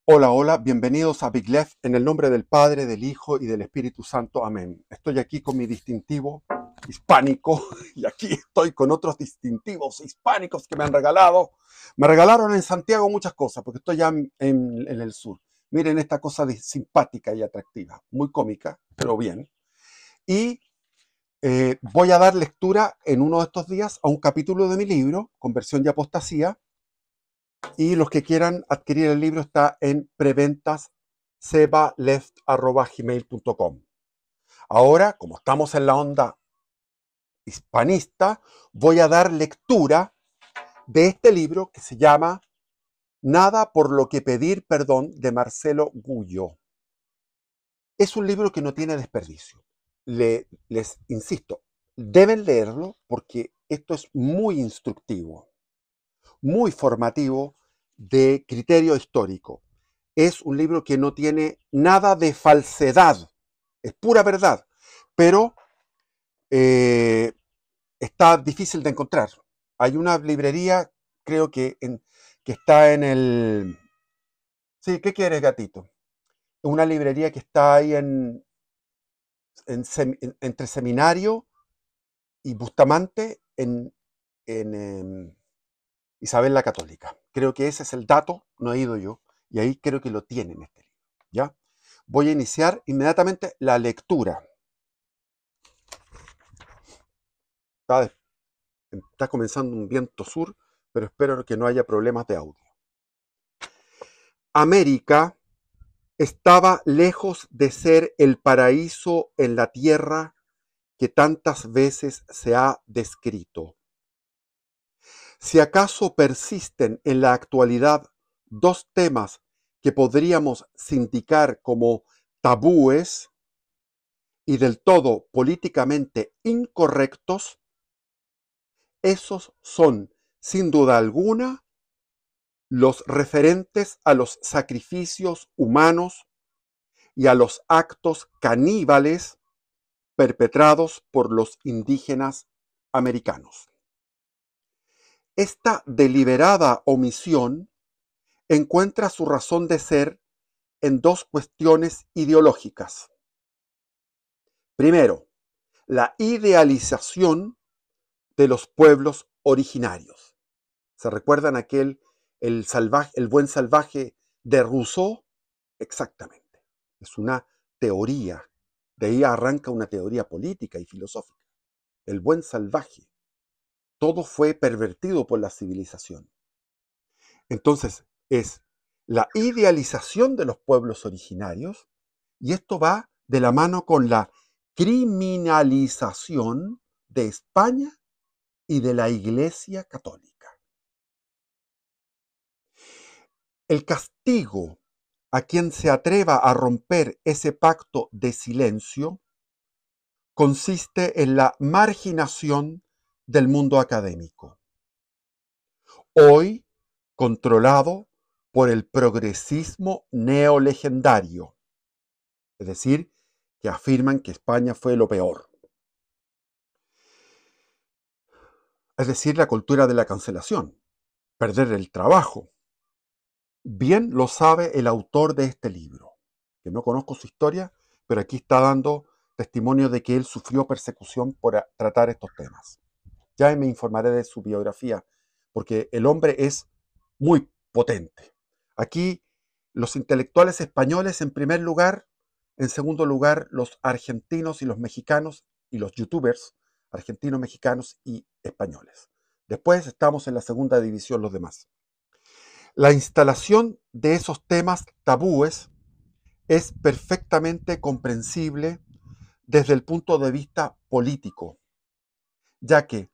Hola, hola, bienvenidos a Big Left en el nombre del Padre, del Hijo y del Espíritu Santo. Amén. Estoy aquí con mi distintivo hispánico y aquí estoy con otros distintivos hispánicos que me han regalado. Me regalaron en Santiago muchas cosas porque estoy ya en el sur. Miren esta cosa simpática y atractiva, muy cómica, pero bien. Y voy a dar lectura en uno de estos días a un capítulo de mi libro, Conversión y Apostasía, y los que quieran adquirir el libro está en preventas sebaleft@gmail.com. Ahora, como estamos en la onda hispanista, voy a dar lectura de este libro que se llama Nada por lo que pedir perdón, de Marcelo Gullo. Es un libro que no tiene desperdicio. Les insisto, deben leerlo porque esto es muy instructivo, muy formativo de criterio histórico. Es un libro que no tiene nada de falsedad, es pura verdad, pero eh, está difícil de encontrar. Hay una librería, creo que está en el... Sí, ¿qué quieres, gatito? Una librería que está ahí entre Seminario y Bustamante en Isabel la Católica. Creo que ese es el dato, no he ido yo, y ahí creo que lo tienen este libro. ¿Ya? Voy a iniciar inmediatamente la lectura. Está, está comenzando un viento sur, pero espero que no haya problemas de audio. América estaba lejos de ser el paraíso en la tierra que tantas veces se ha descrito. Si acaso persisten en la actualidad dos temas que podríamos sindicar como tabúes y del todo políticamente incorrectos, esos son, sin duda alguna, los referentes a los sacrificios humanos y a los actos caníbales perpetrados por los indígenas americanos. Esta deliberada omisión encuentra su razón de ser en dos cuestiones ideológicas. Primero, la idealización de los pueblos originarios. ¿Se recuerdan el buen salvaje de Rousseau? Exactamente. Es una teoría. De ahí arranca una teoría política y filosófica. El buen salvaje. Todo fue pervertido por la civilización. Entonces, es la idealización de los pueblos originarios, y esto va de la mano con la criminalización de España y de la Iglesia Católica. El castigo a quien se atreva a romper ese pacto de silencio consiste en la marginación del mundo académico, hoy controlado por el progresismo neolegendario, es decir, que afirman que España fue lo peor. Es decir, la cultura de la cancelación, perder el trabajo. Bien lo sabe el autor de este libro, que no conozco su historia, pero aquí está dando testimonio de que él sufrió persecución por tratar estos temas. Ya me informaré de su biografía, porque el hombre es muy potente. Aquí los intelectuales españoles en primer lugar, en segundo lugar los argentinos y los mexicanos y los youtubers argentinos, mexicanos y españoles. Después estamos en la segunda división los demás. La instalación de esos temas tabúes es perfectamente comprensible desde el punto de vista político, ya que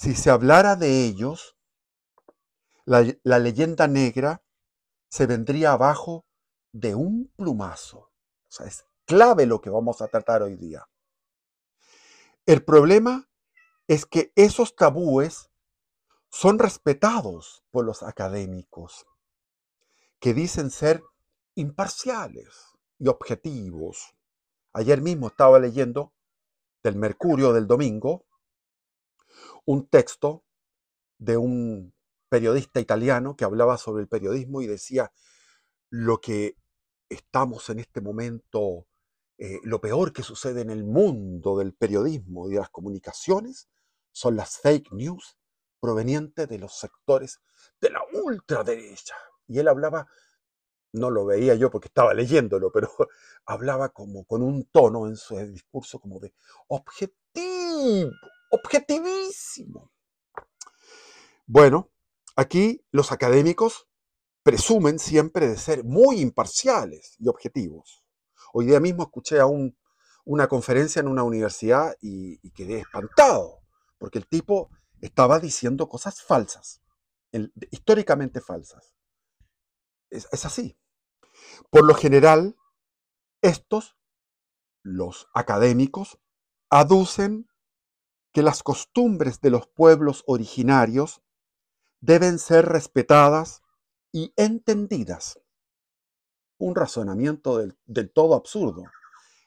si se hablara de ellos, la leyenda negra se vendría abajo de un plumazo. O sea, es clave lo que vamos a tratar hoy día. El problema es que esos tabúes son respetados por los académicos, que dicen ser imparciales y objetivos. Ayer mismo estaba leyendo del Mercurio del domingo un texto de un periodista italiano que hablaba sobre el periodismo y decía, lo que estamos en este momento, lo peor que sucede en el mundo del periodismo y de las comunicaciones son las fake news provenientes de los sectores de la ultraderecha. Y él hablaba, no lo veía yo porque estaba leyéndolo, pero hablaba como con un tono en su discurso como de objetivo, objetivísimo. Bueno, aquí los académicos presumen siempre de ser muy imparciales y objetivos. Hoy día mismo escuché una conferencia en una universidad y quedé espantado, porque el tipo estaba diciendo cosas falsas, históricamente falsas. Es así. Por lo general, estos, los académicos, aducen que las costumbres de los pueblos originarios deben ser respetadas y entendidas. Un razonamiento del todo absurdo.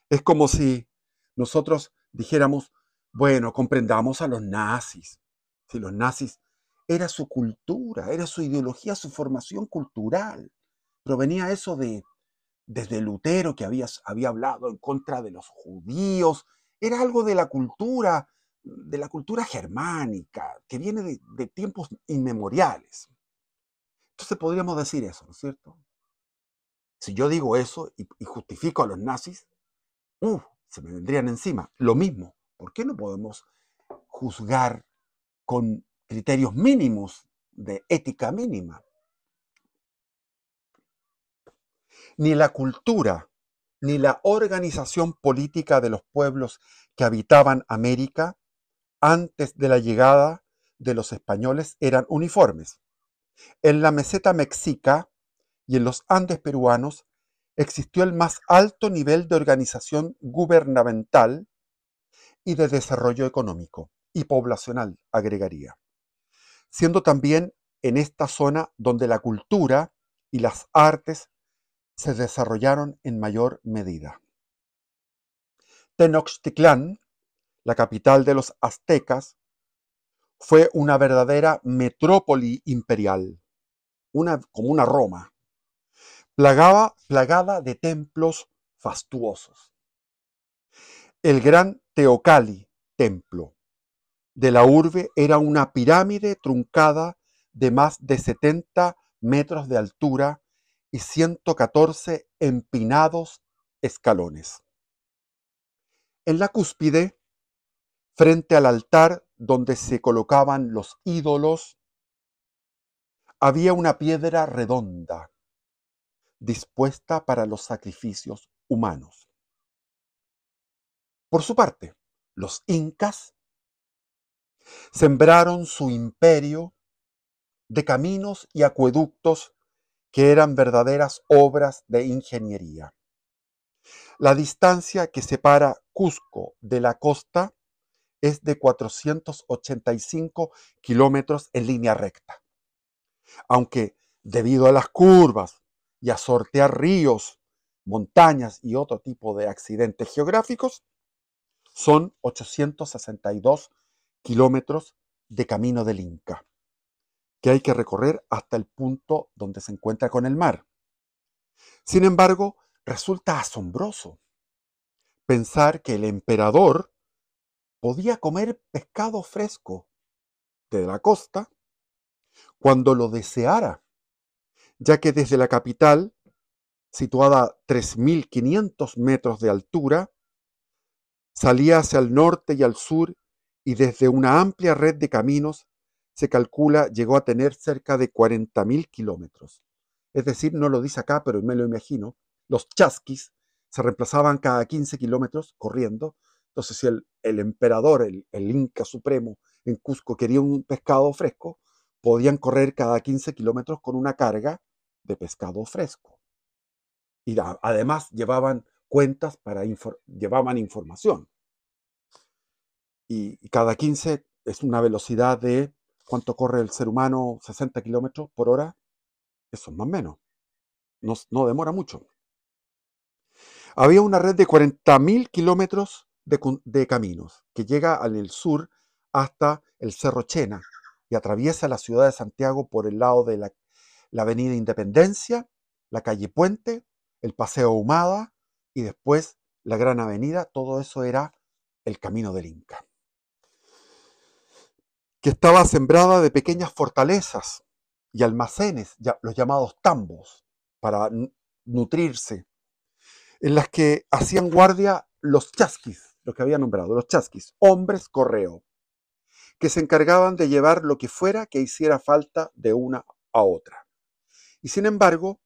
Es como si nosotros dijéramos, bueno, comprendamos a los nazis. Si los nazis era su cultura, era su ideología, su formación cultural. Provenía eso desde Lutero, que había hablado en contra de los judíos. Era algo de la cultura germánica, que viene de tiempos inmemoriales. Entonces podríamos decir eso, ¿no es cierto? Si yo digo eso y justifico a los nazis, se me vendrían encima. Lo mismo, ¿por qué no podemos juzgar con criterios mínimos de ética mínima? Ni la cultura, ni la organización política de los pueblos que habitaban América antes de la llegada de los españoles eran uniformes. En la meseta mexica y en los Andes peruanos existió el más alto nivel de organización gubernamental y de desarrollo económico y poblacional, agregaría, siendo también en esta zona donde la cultura y las artes se desarrollaron en mayor medida. Tenochtitlán, la capital de los aztecas, fue una verdadera metrópoli imperial, como una Roma, plagada de templos fastuosos. El gran Teocalli, templo de la urbe, era una pirámide truncada de más de 70 metros de altura y 114 empinados escalones. En la cúspide, frente al altar donde se colocaban los ídolos, había una piedra redonda dispuesta para los sacrificios humanos. Por su parte, los incas sembraron su imperio de caminos y acueductos que eran verdaderas obras de ingeniería. La distancia que separa Cusco de la costa es de 485 kilómetros en línea recta, aunque debido a las curvas y a sortear ríos, montañas y otro tipo de accidentes geográficos, son 862 kilómetros de camino del Inca, que hay que recorrer hasta el punto donde se encuentra con el mar. Sin embargo, resulta asombroso pensar que el emperador podía comer pescado fresco de la costa cuando lo deseara, ya que desde la capital, situada a 3.500 metros de altura, salía hacia el norte y al sur y desde una amplia red de caminos se calcula llegó a tener cerca de 40.000 kilómetros. Es decir, no lo dice acá, pero me lo imagino, los chasquis se reemplazaban cada 15 kilómetros corriendo. Entonces, si el emperador, el Inca Supremo en Cusco quería un pescado fresco, podían correr cada 15 kilómetros con una carga de pescado fresco. Y además llevaban cuentas llevaban información. Y cada 15 es una velocidad de, ¿cuánto corre el ser humano? 60 kilómetros por hora. Eso es más o menos. No demora mucho. Había una red de 40.000 kilómetros de caminos que llega en el sur hasta el Cerro Chena y atraviesa la ciudad de Santiago por el lado de la avenida Independencia la calle Puente, el Paseo Ahumada y después la Gran Avenida. Todo eso era el camino del Inca, que estaba sembrada de pequeñas fortalezas y almacenes, los llamados tambos, para nutrirse, en las que hacían guardia los chasquis, los que había nombrado, los chasquis, hombres correo, que se encargaban de llevar lo que fuera que hiciera falta de una a otra. Y sin embargo,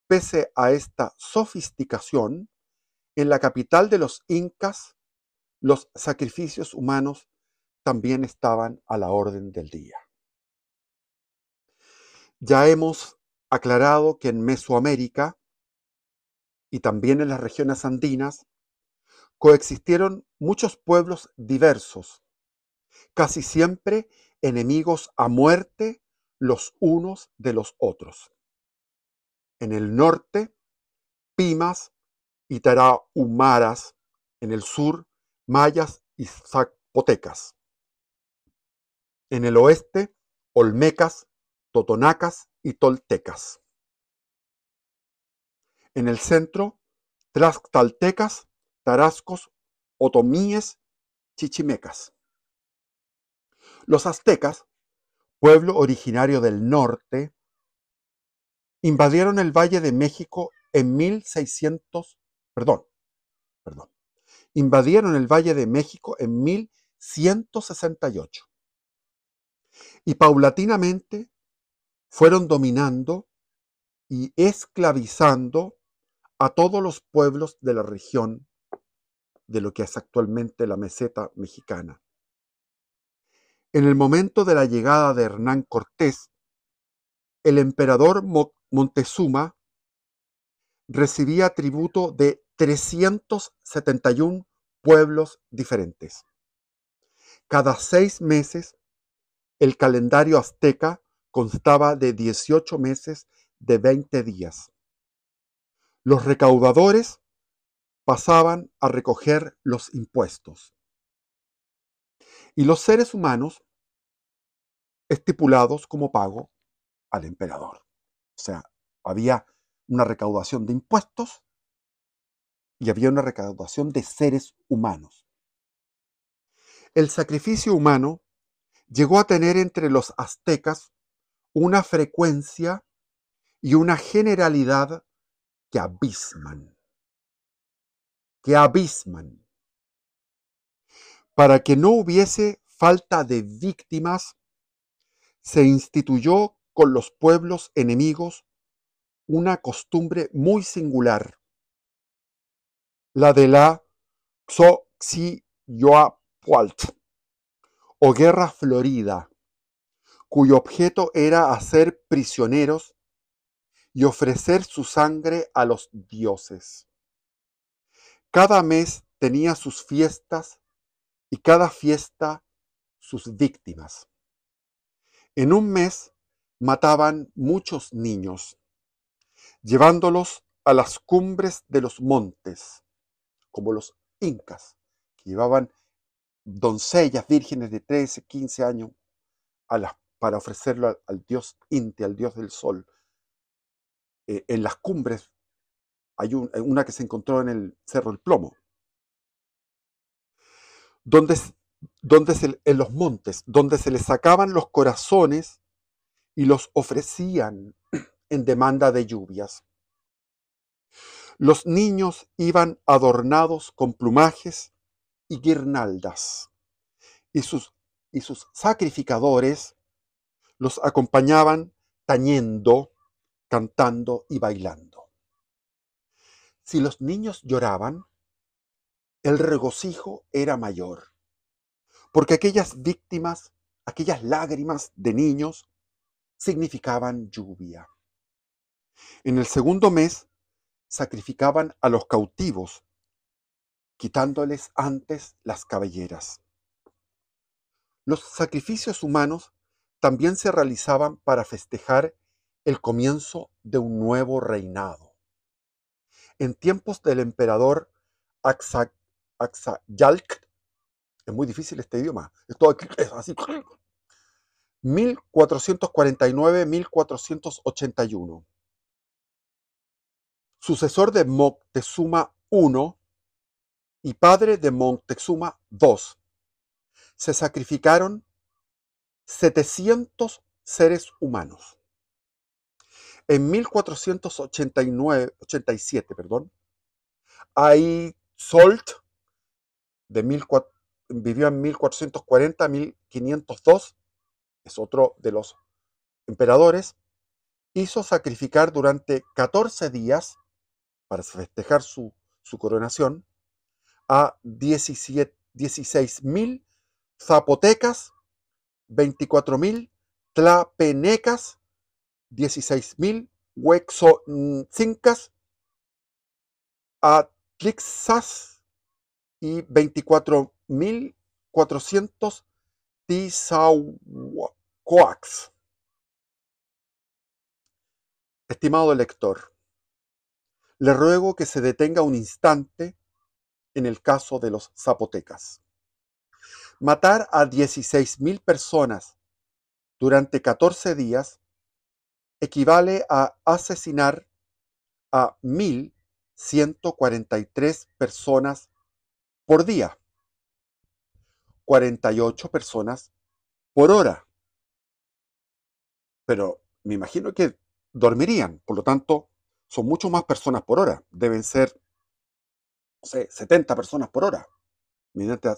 pese a esta sofisticación, en la capital de los incas, los sacrificios humanos también estaban a la orden del día. Ya hemos aclarado que en Mesoamérica y también en las regiones andinas coexistieron muchos pueblos diversos, casi siempre enemigos a muerte los unos de los otros. En el norte, pimas y tarahumaras; en el sur, mayas y zapotecas; en el oeste, olmecas, totonacas y toltecas; en el centro, tlaxcaltecas, tarascos, otomíes, chichimecas. Los aztecas, pueblo originario del norte, invadieron el Valle de México en 1600, invadieron el Valle de México en 1168 y paulatinamente fueron dominando y esclavizando a todos los pueblos de la región de lo que es actualmente la meseta mexicana. En el momento de la llegada de Hernán Cortés, el emperador Montezuma recibía tributo de 371 pueblos diferentes. Cada 6 meses, el calendario azteca constaba de 18 meses de 20 días. Los recaudadores pasaban a recoger los impuestos y los seres humanos estipulados como pago al emperador. O sea, había una recaudación de impuestos y había una recaudación de seres humanos. El sacrificio humano llegó a tener entre los aztecas una frecuencia y una generalidad que abisman. Para que no hubiese falta de víctimas, se instituyó con los pueblos enemigos una costumbre muy singular, la de la Xochitl o guerra florida, cuyo objeto era hacer prisioneros y ofrecer su sangre a los dioses. Cada mes tenía sus fiestas y cada fiesta sus víctimas. En un mes mataban muchos niños, llevándolos a las cumbres de los montes, como los incas, que llevaban doncellas vírgenes de 13, 15 años para ofrecerlo al dios Inti, al dios del sol. En las cumbres hay una que se encontró en el Cerro del Plomo, en los montes, donde se les sacaban los corazones y los ofrecían en demanda de lluvias. Los niños iban adornados con plumajes y guirnaldas, y sus sacrificadores los acompañaban tañendo, cantando y bailando. Si los niños lloraban, el regocijo era mayor, porque aquellas víctimas, aquellas lágrimas de niños, significaban lluvia. En el segundo mes, sacrificaban a los cautivos, quitándoles antes las cabelleras. Los sacrificios humanos también se realizaban para festejar el comienzo de un nuevo reinado. En tiempos del emperador Axayalc, es muy difícil este idioma, es así, 1449-1481, sucesor de Moctezuma I y padre de Moctezuma II, se sacrificaron 700 seres humanos. En 1487, Aitzoltl vivió en 1440 a 1502, es otro de los emperadores, hizo sacrificar durante 14 días, para festejar su coronación, a 16.000 zapotecas, 24.000 tlapenecas, 16.000 huexoncincas, atlixas y 24.400 tizaucoax. Estimado lector, le ruego que se detenga un instante en el caso de los zapotecas. Matar a 16.000 personas durante 14 días equivale a asesinar a 1.143 personas por día, 48 personas por hora. Pero me imagino que dormirían, por lo tanto, son mucho más personas por hora. Deben ser, no sé, 70 personas por hora,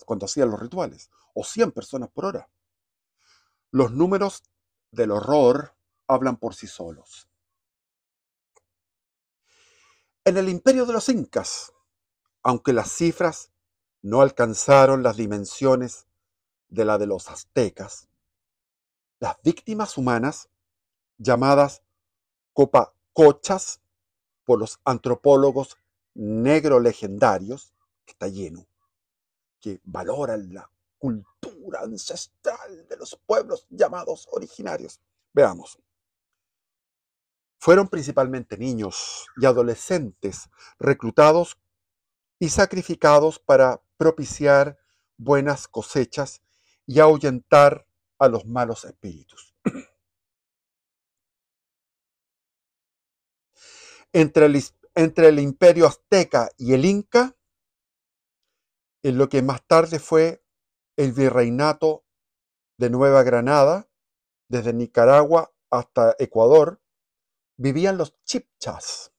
cuando hacían los rituales, o 100 personas por hora. Los números del horror hablan por sí solos. En el imperio de los incas, aunque las cifras no alcanzaron las dimensiones de la de los aztecas, las víctimas humanas, llamadas copacochas por los antropólogos negro legendarios, que está lleno, que valoran la cultura ancestral de los pueblos llamados originarios. Veamos. Fueron principalmente niños y adolescentes reclutados y sacrificados para propiciar buenas cosechas y ahuyentar a los malos espíritus. Entre el imperio azteca y el inca, en lo que más tarde fue el virreinato de Nueva Granada, desde Nicaragua hasta Ecuador, vivían los chibchas,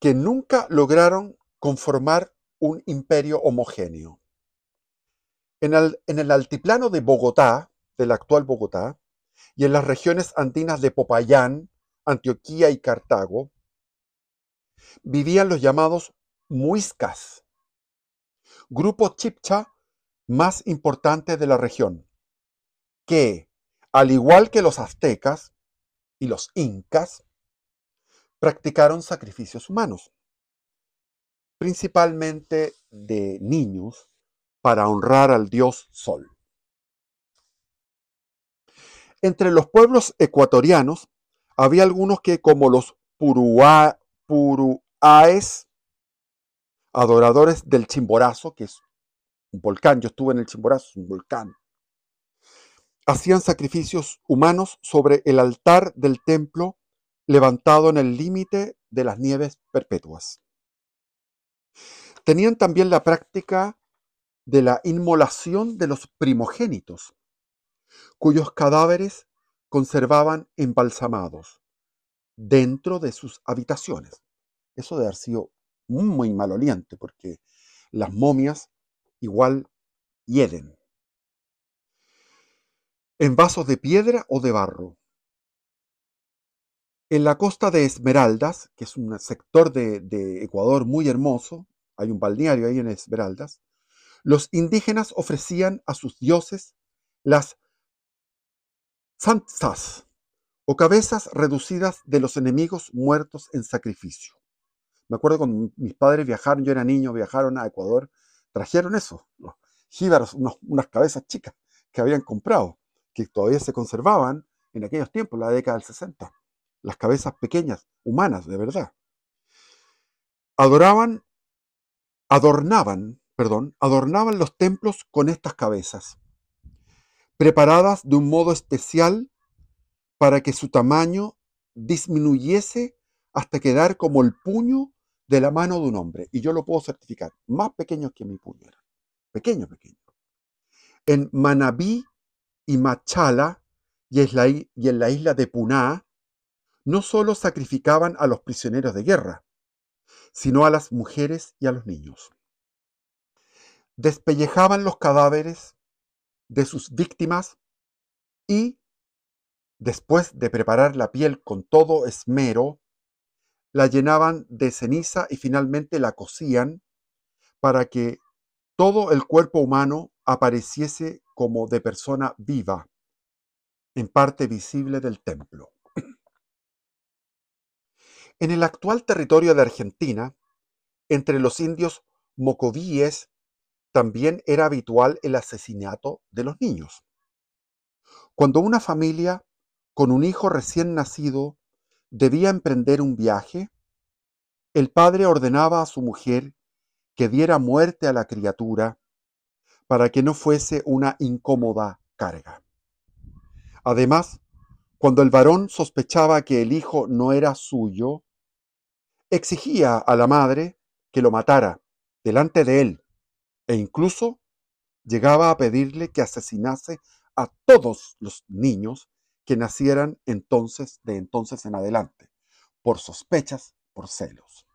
que nunca lograron conformar un imperio homogéneo. En el altiplano de Bogotá, de la actual Bogotá, y en las regiones andinas de Popayán, Antioquía y Cartago, vivían los llamados muiscas, grupo chibcha más importante de la región, que, al igual que los aztecas y los incas, practicaron sacrificios humanos, principalmente de niños, para honrar al dios Sol. Entre los pueblos ecuatorianos había algunos que, como los puruáes, adoradores del Chimborazo, que es un volcán, yo estuve en el Chimborazo, es un volcán, hacían sacrificios humanos sobre el altar del templo levantado en el límite de las nieves perpetuas. Tenían también la práctica de la inmolación de los primogénitos, cuyos cadáveres conservaban embalsamados dentro de sus habitaciones. Eso debe haber sido muy maloliente, porque las momias igual hieden. En vasos de piedra o de barro. En la costa de Esmeraldas, que es un sector de Ecuador muy hermoso, hay un balneario ahí en Esmeraldas, los indígenas ofrecían a sus dioses las santas, o cabezas reducidas de los enemigos muertos en sacrificio. Me acuerdo cuando mis padres viajaron, yo era niño, viajaron a Ecuador, trajeron eso, los jíbaros, unas cabezas chicas que habían comprado, que todavía se conservaban en aquellos tiempos, la década del 60. Las cabezas pequeñas, humanas, de verdad. Adornaban los templos con estas cabezas, preparadas de un modo especial para que su tamaño disminuyese hasta quedar como el puño de la mano de un hombre. Y yo lo puedo certificar. Más pequeños que mi puño eran. Pequeño, pequeño. En Manabí y Machala y en la isla de Puná, no solo sacrificaban a los prisioneros de guerra, sino a las mujeres y a los niños. Despellejaban los cadáveres de sus víctimas y, después de preparar la piel con todo esmero, la llenaban de ceniza y finalmente la cocían para que todo el cuerpo humano apareciese como de persona viva, en parte visible del templo. En el actual territorio de Argentina, entre los indios mocovíes, también era habitual el asesinato de los niños. Cuando una familia con un hijo recién nacido debía emprender un viaje, el padre ordenaba a su mujer que diera muerte a la criatura para que no fuese una incómoda carga. Además, cuando el varón sospechaba que el hijo no era suyo, exigía a la madre que lo matara delante de él e incluso llegaba a pedirle que asesinase a todos los niños que nacieran de entonces en adelante, por sospechas, por celos.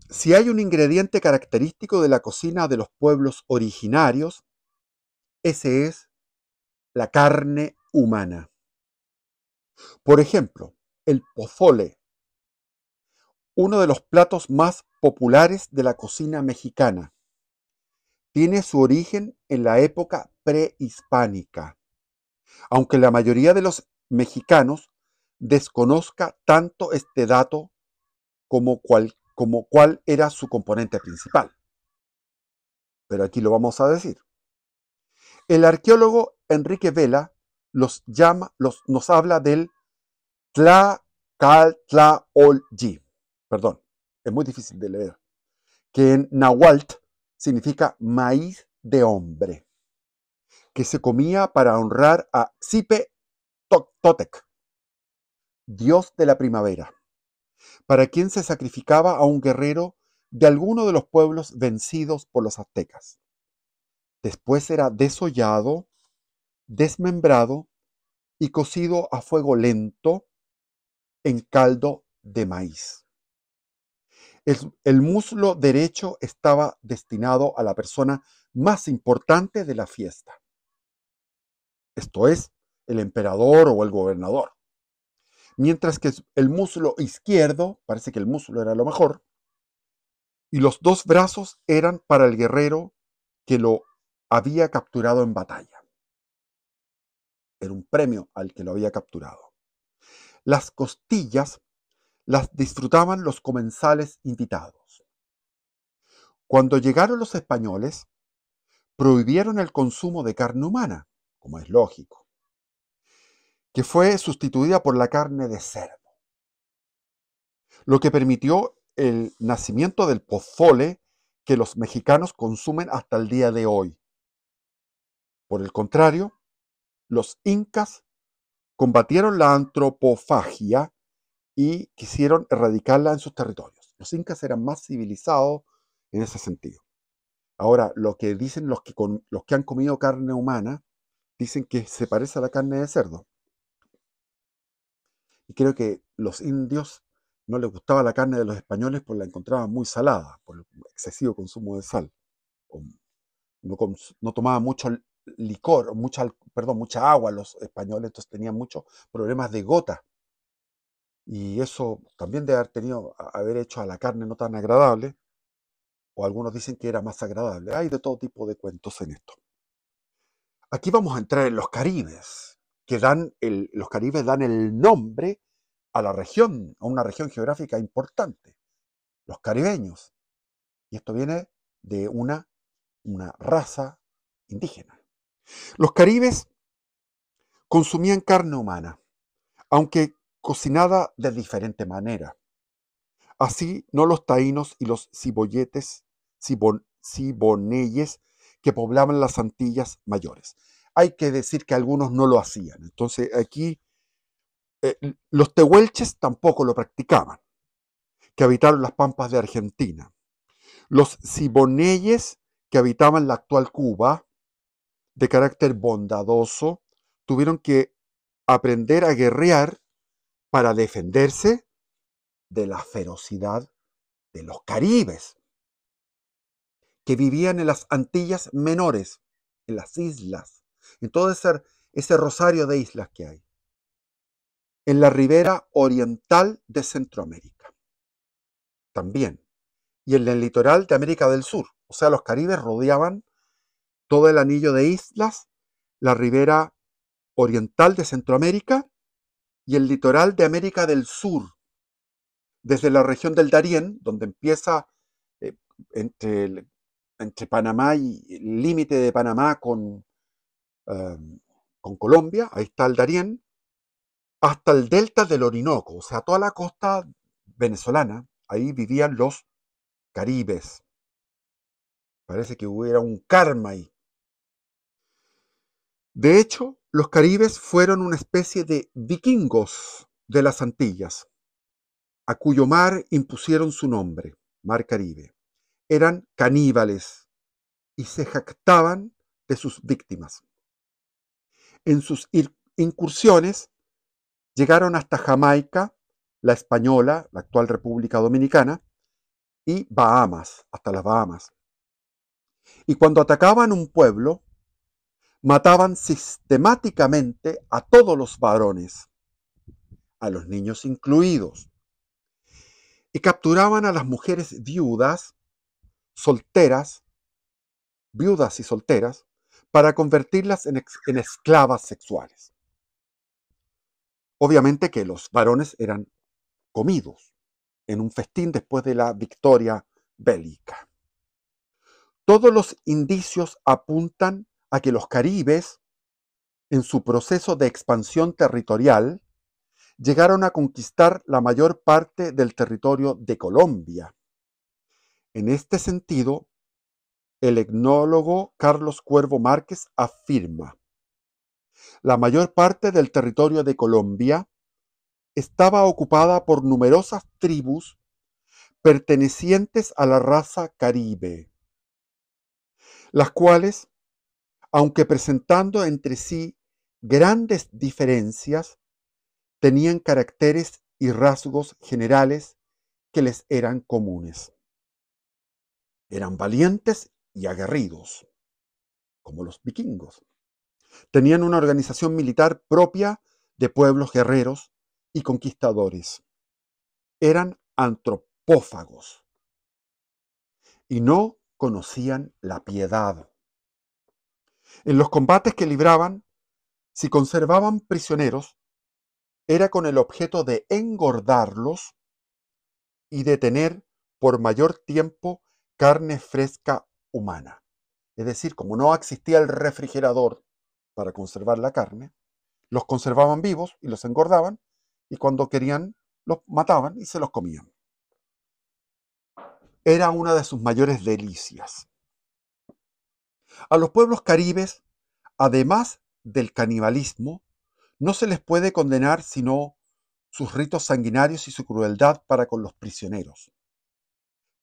Si hay un ingrediente característico de la cocina de los pueblos originarios, ese es la carne humana. Por ejemplo, el pozole, uno de los platos más populares de la cocina mexicana, tiene su origen en la época prehispánica, aunque la mayoría de los mexicanos desconozca tanto este dato como cuál era su componente principal. Pero aquí lo vamos a decir. El arqueólogo Enrique Vela nos habla del Tlacaltlaolyi, perdón, es muy difícil de leer, que en náhuatl significa maíz de hombre, que se comía para honrar a Xipe Totec, dios de la primavera, para quien se sacrificaba a un guerrero de alguno de los pueblos vencidos por los aztecas. Después era desollado, desmembrado y cocido a fuego lento en caldo de maíz. El muslo derecho estaba destinado a la persona más importante de la fiesta, esto es, el emperador o el gobernador. Mientras que el muslo izquierdo, parece que el muslo era lo mejor, y los dos brazos eran para el guerrero que lo había capturado en batalla. Era un premio al que lo había capturado. Las costillas las disfrutaban los comensales invitados. Cuando llegaron los españoles, prohibieron el consumo de carne humana, como es lógico, que fue sustituida por la carne de cerdo, lo que permitió el nacimiento del pozole que los mexicanos consumen hasta el día de hoy. Por el contrario, los incas combatieron la antropofagia y quisieron erradicarla en sus territorios. Los incas eran más civilizados en ese sentido. Ahora, lo que dicen los que han comido carne humana, dicen que se parece a la carne de cerdo. Y creo que los indios no les gustaba la carne de los españoles porque la encontraban muy salada, por el excesivo consumo de sal. O no tomaban mucho licor, mucha agua los españoles, entonces tenían muchos problemas de gota. Y eso también debe haber hecho a la carne no tan agradable, o algunos dicen que era más agradable. Hay de todo tipo de cuentos en esto. Aquí vamos a entrar en los caribes, los caribes dan el nombre a la región, a una región geográfica importante, los caribeños. Y esto viene de una raza indígena. Los caribes consumían carne humana, aunque cocinada de diferente manera. Así no los taínos y los ciboneyes que poblaban las Antillas Mayores. hay que decir que algunos no lo hacían. Entonces aquí los tehuelches tampoco lo practicaban, que habitaron las pampas de Argentina. Los siboneyes, que habitaban la actual Cuba, de carácter bondadoso, tuvieron que aprender a guerrear para defenderse de la ferocidad de los caribes, que vivían en las Antillas Menores, en las islas, en todo ese rosario de islas que hay, en la ribera oriental de Centroamérica, también, y en el litoral de América del Sur. O sea, los caribes rodeaban todo el anillo de islas, la ribera oriental de Centroamérica y el litoral de América del Sur, desde la región del Darién, donde empieza eh, entre, entre Panamá y el límite de Panamá eh, con Colombia, ahí está el Darién, hasta el delta del Orinoco, o sea, toda la costa venezolana, ahí vivían los caribes. Parece que hubiera un karma ahí. De hecho, los caribes fueron una especie de vikingos de las Antillas, a cuyo mar impusieron su nombre, Mar Caribe. Eran caníbales y se jactaban de sus víctimas. En sus incursiones llegaron hasta Jamaica, la Española, la actual República Dominicana, y Bahamas, hasta las Bahamas. Y cuando atacaban un pueblo, mataban sistemáticamente a todos los varones, a los niños incluidos, y capturaban a las mujeres solteras, viudas y solteras, para convertirlas en esclavas sexuales. Obviamente que los varones eran comidos en un festín después de la victoria bélica. Todos los indicios apuntan a que los caribes, en su proceso de expansión territorial, llegaron a conquistar la mayor parte del territorio de Colombia. En este sentido, el etnólogo Carlos Cuervo Márquez afirma: la mayor parte del territorio de Colombia estaba ocupada por numerosas tribus pertenecientes a la raza caribe, las cuales, aunque presentando entre sí grandes diferencias, tenían caracteres y rasgos generales que les eran comunes. Eran valientes y aguerridos, como los vikingos. Tenían una organización militar propia de pueblos guerreros y conquistadores. Eran antropófagos y no conocían la piedad. En los combates que libraban, si conservaban prisioneros, era con el objeto de engordarlos y de tener por mayor tiempo carne fresca humana. Es decir, como no existía el refrigerador para conservar la carne, los conservaban vivos y los engordaban, y cuando querían los mataban y se los comían. Era una de sus mayores delicias. A los pueblos caribes, además del canibalismo, no se les puede condenar sino sus ritos sanguinarios y su crueldad para con los prisioneros.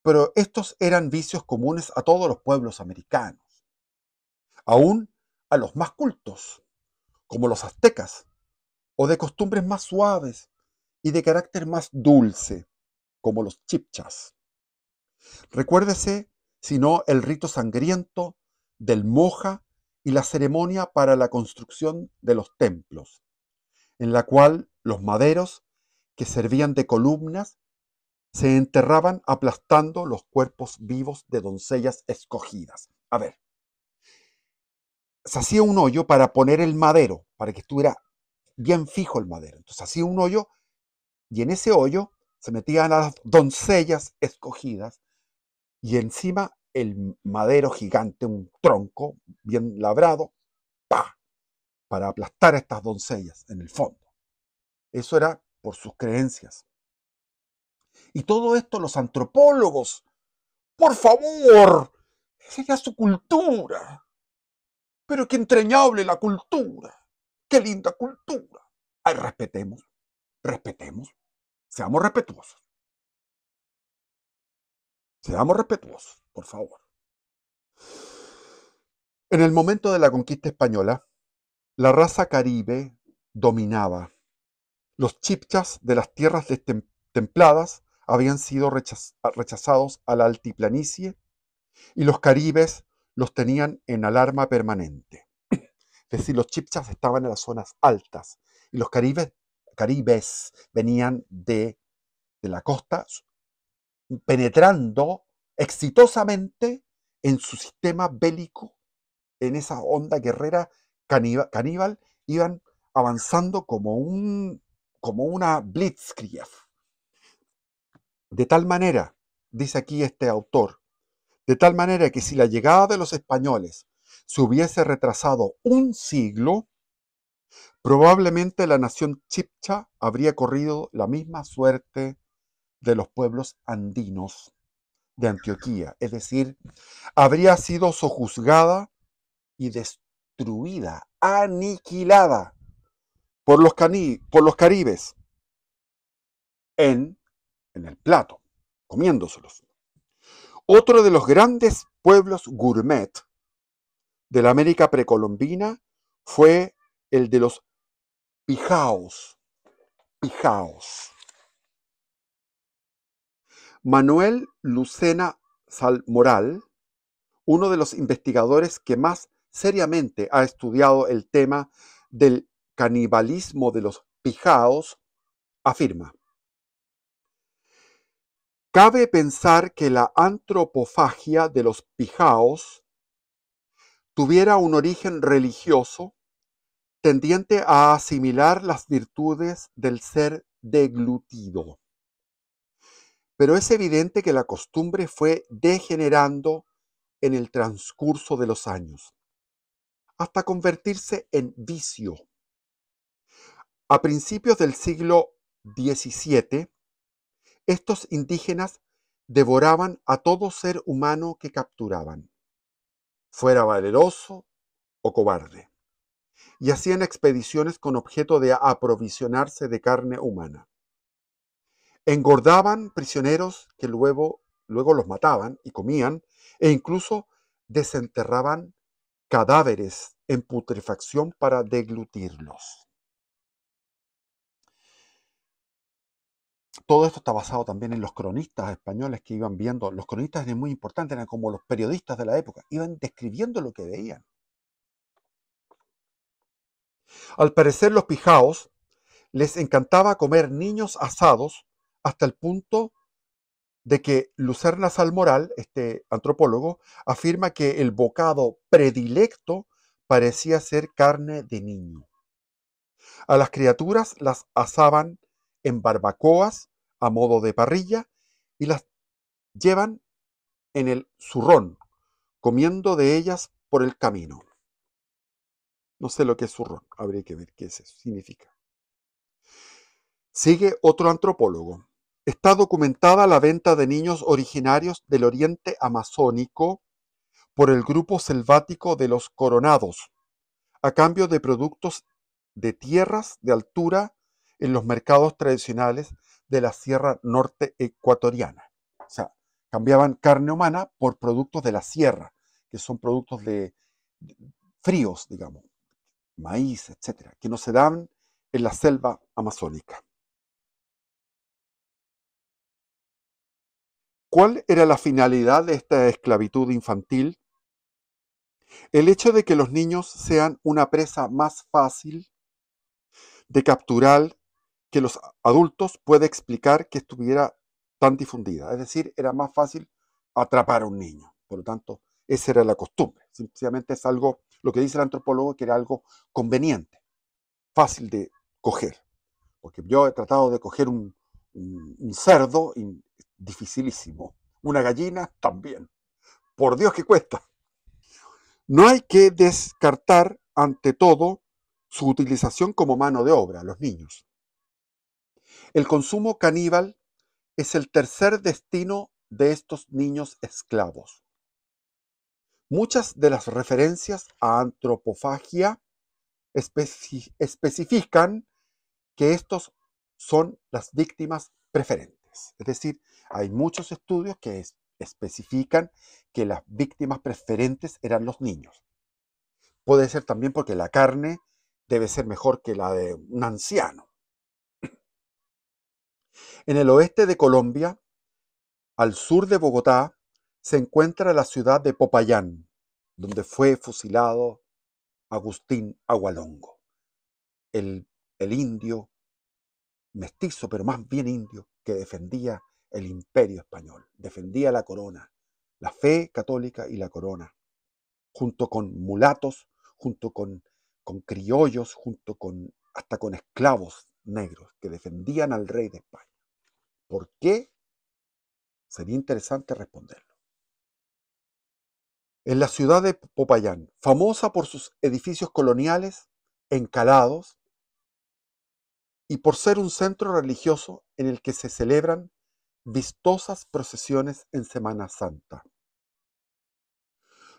Pero estos eran vicios comunes a todos los pueblos americanos, aún a los más cultos, como los aztecas, o de costumbres más suaves y de carácter más dulce, como los chibchas. Recuérdese, si no, el rito sangriento del moja y la ceremonia para la construcción de los templos, en la cual los maderos, que servían de columnas, se enterraban aplastando los cuerpos vivos de doncellas escogidas. A ver, se hacía un hoyo para poner el madero, para que estuviera bien fijo el madero. Entonces hacía un hoyo y en ese hoyo se metían a las doncellas escogidas y encima el madero gigante, un tronco bien labrado, ¡pa!, para aplastar a estas doncellas en el fondo. Eso era por sus creencias. Y todo esto los antropólogos, por favor, sería su cultura. Pero qué entrañable la cultura, qué linda cultura. Ay, respetemos, seamos respetuosos, por favor. En el momento de la conquista española, la raza caribe dominaba. Los chibchas de las tierras templadas habían sido rechazados a la altiplanicie y los caribes los tenían en alarma permanente. Es decir, los chibchas estaban en las zonas altas y los caribes venían de la costa, penetrando exitosamente en su sistema bélico, en esa onda guerrera caníbal, iban avanzando como una blitzkrieg. De tal manera, dice aquí este autor, de tal manera que si la llegada de los españoles se hubiese retrasado un siglo, probablemente la nación chibcha habría corrido la misma suerte de los pueblos andinos de Antioquía, es decir, habría sido sojuzgada y destruida, aniquilada por los caribes en el plato, comiéndoselos. Otro de los grandes pueblos gourmet de la América precolombina fue el de los pijaos. Manuel Lucena Salmoral, uno de los investigadores que más seriamente ha estudiado el tema del canibalismo de los pijaos, afirma: cabe pensar que la antropofagia de los pijaos tuviera un origen religioso tendiente a asimilar las virtudes del ser deglutido. Pero es evidente que la costumbre fue degenerando en el transcurso de los años, hasta convertirse en vicio. A principios del siglo XVII, estos indígenas devoraban a todo ser humano que capturaban, fuera valeroso o cobarde, y hacían expediciones con objeto de aprovisionarse de carne humana. Engordaban prisioneros que luego los mataban y comían, e incluso desenterraban cadáveres en putrefacción para deglutirlos. Todo esto está basado también en los cronistas españoles que iban viendo. Los cronistas eran muy importantes, eran como los periodistas de la época, iban describiendo lo que veían. Al parecer, los pijaos les encantaba comer niños asados hasta el punto de que Lucerna Salmoral, este antropólogo, afirma que el bocado predilecto parecía ser carne de niño. A las criaturas las asaban en barbacoas a modo de parrilla y las llevan en el zurrón, comiendo de ellas por el camino. No sé lo que es zurrón, habría que ver qué significa. Sigue otro antropólogo. Está documentada la venta de niños originarios del oriente amazónico por el grupo selvático de los Coronados, a cambio de productos de tierras de altura en los mercados tradicionales de la Sierra Norte ecuatoriana. O sea, cambiaban carne humana por productos de la sierra, que son productos de fríos, digamos, maíz, etcétera, que no se dan en la selva amazónica. ¿Cuál era la finalidad de esta esclavitud infantil? El hecho de que los niños sean una presa más fácil de capturar que los adultos puede explicar que estuviera tan difundida. Es decir, era más fácil atrapar a un niño. Por lo tanto, esa era la costumbre. Sencillamente es algo, lo que dice el antropólogo, que era algo conveniente, fácil de coger. Porque yo he tratado de coger un cerdo, dificilísimo. Una gallina también. Por Dios que cuesta. No hay que descartar, ante todo, su utilización como mano de obra, los niños. El consumo caníbal es el tercer destino de estos niños esclavos. Muchas de las referencias a antropofagia especifican que estos son las víctimas preferentes. Es decir, hay muchos estudios que especifican que las víctimas preferentes eran los niños. Puede ser también porque la carne debe ser mejor que la de un anciano. En el oeste de Colombia, al sur de Bogotá, se encuentra la ciudad de Popayán, donde fue fusilado Agustín Agualongo, el indio mestizo, pero más bien indio, que defendía el imperio español, defendía la corona, la fe católica y la corona, junto con mulatos, junto con criollos, hasta con esclavos negros que defendían al rey de España. ¿Por qué? Sería interesante responderlo. En la ciudad de Popayán, famosa por sus edificios coloniales encalados y por ser un centro religioso en el que se celebran vistosas procesiones en Semana Santa.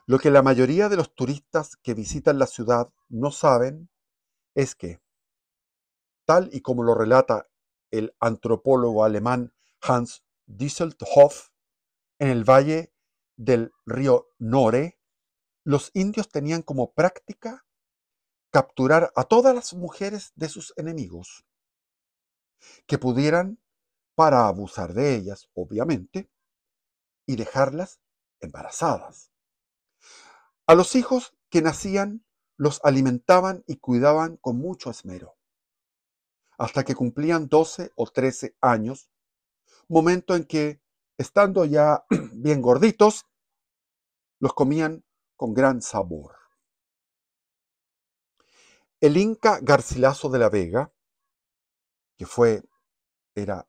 Lo que la mayoría de los turistas que visitan la ciudad no saben es que, tal y como lo relata el antropólogo alemán Hans Dieselhoff, en el valle del río Nore, los indios tenían como práctica capturar a todas las mujeres de sus enemigos que pudieran para abusar de ellas, obviamente, y dejarlas embarazadas. A los hijos que nacían los alimentaban y cuidaban con mucho esmero, hasta que cumplían 12 o 13 años, momento en que, estando ya bien gorditos, los comían con gran sabor. El inca Garcilaso de la Vega, que era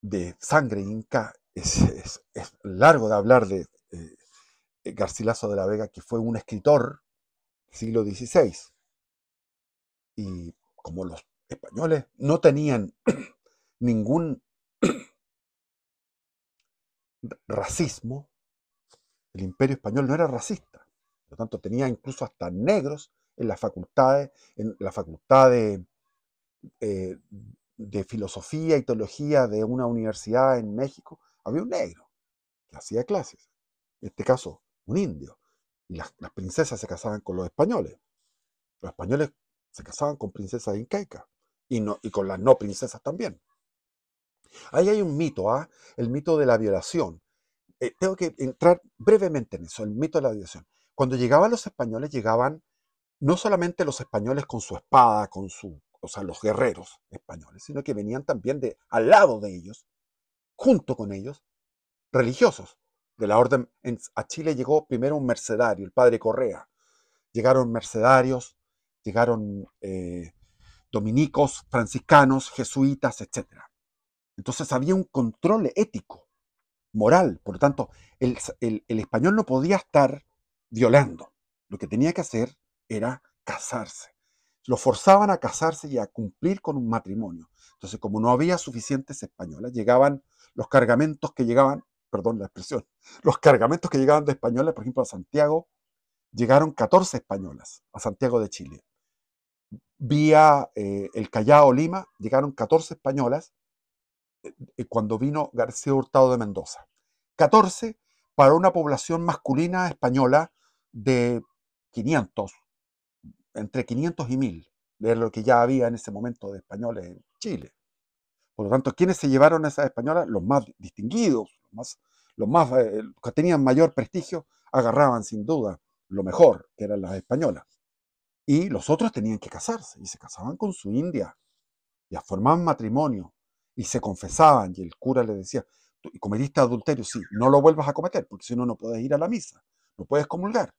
de sangre inca, es largo de hablar de Garcilaso de la Vega, que fue un escritor del siglo XVI. Y como los españoles no tenían ningún racismo, el imperio español no era racista. Por lo tanto, tenía incluso hasta negros en las facultades, en la facultad eh, de filosofía y teología de una universidad en México. Había un negro que hacía clases. En este caso, un indio. Y las princesas se casaban con los españoles. Los españoles se casaban con princesas incaicas. Y con las no princesas también. Ahí hay un mito, el mito de la violación. Tengo que entrar brevemente en eso, el mito de la violación. Cuando llegaban los españoles, llegaban no solamente los españoles con su espada, o sea, los guerreros españoles, sino que venían también al lado de ellos, junto con ellos, religiosos de la orden. A Chile llegó primero un mercedario, el padre Correa. Llegaron mercedarios, llegaron dominicos, franciscanos, jesuitas, etc. Entonces había un control ético, moral. Por lo tanto, el español no podía estar violando. Lo que tenía que hacer era casarse. Lo forzaban a casarse y a cumplir con un matrimonio. Entonces, como no había suficientes españolas, llegaban los cargamentos que llegaban, perdón la expresión, los cargamentos que llegaban de españoles, por ejemplo, a Santiago, llegaron 14 españolas a Santiago de Chile. Vía el Callao, Lima, llegaron 14 españolas cuando vino García Hurtado de Mendoza. 14 para una población masculina española de 500, entre 500 y 1000, de lo que ya había en ese momento de españoles en Chile. Por lo tanto, ¿quiénes se llevaron a esas españolas? Los más distinguidos, los que tenían mayor prestigio, agarraban sin duda lo mejor, que eran las españolas. Y los otros tenían que casarse, y se casaban con su india, y formaban matrimonio, y se confesaban, y el cura le decía, ¿y cometiste adulterio? Sí, no lo vuelvas a cometer, porque si no, no puedes ir a la misa, no puedes comulgar.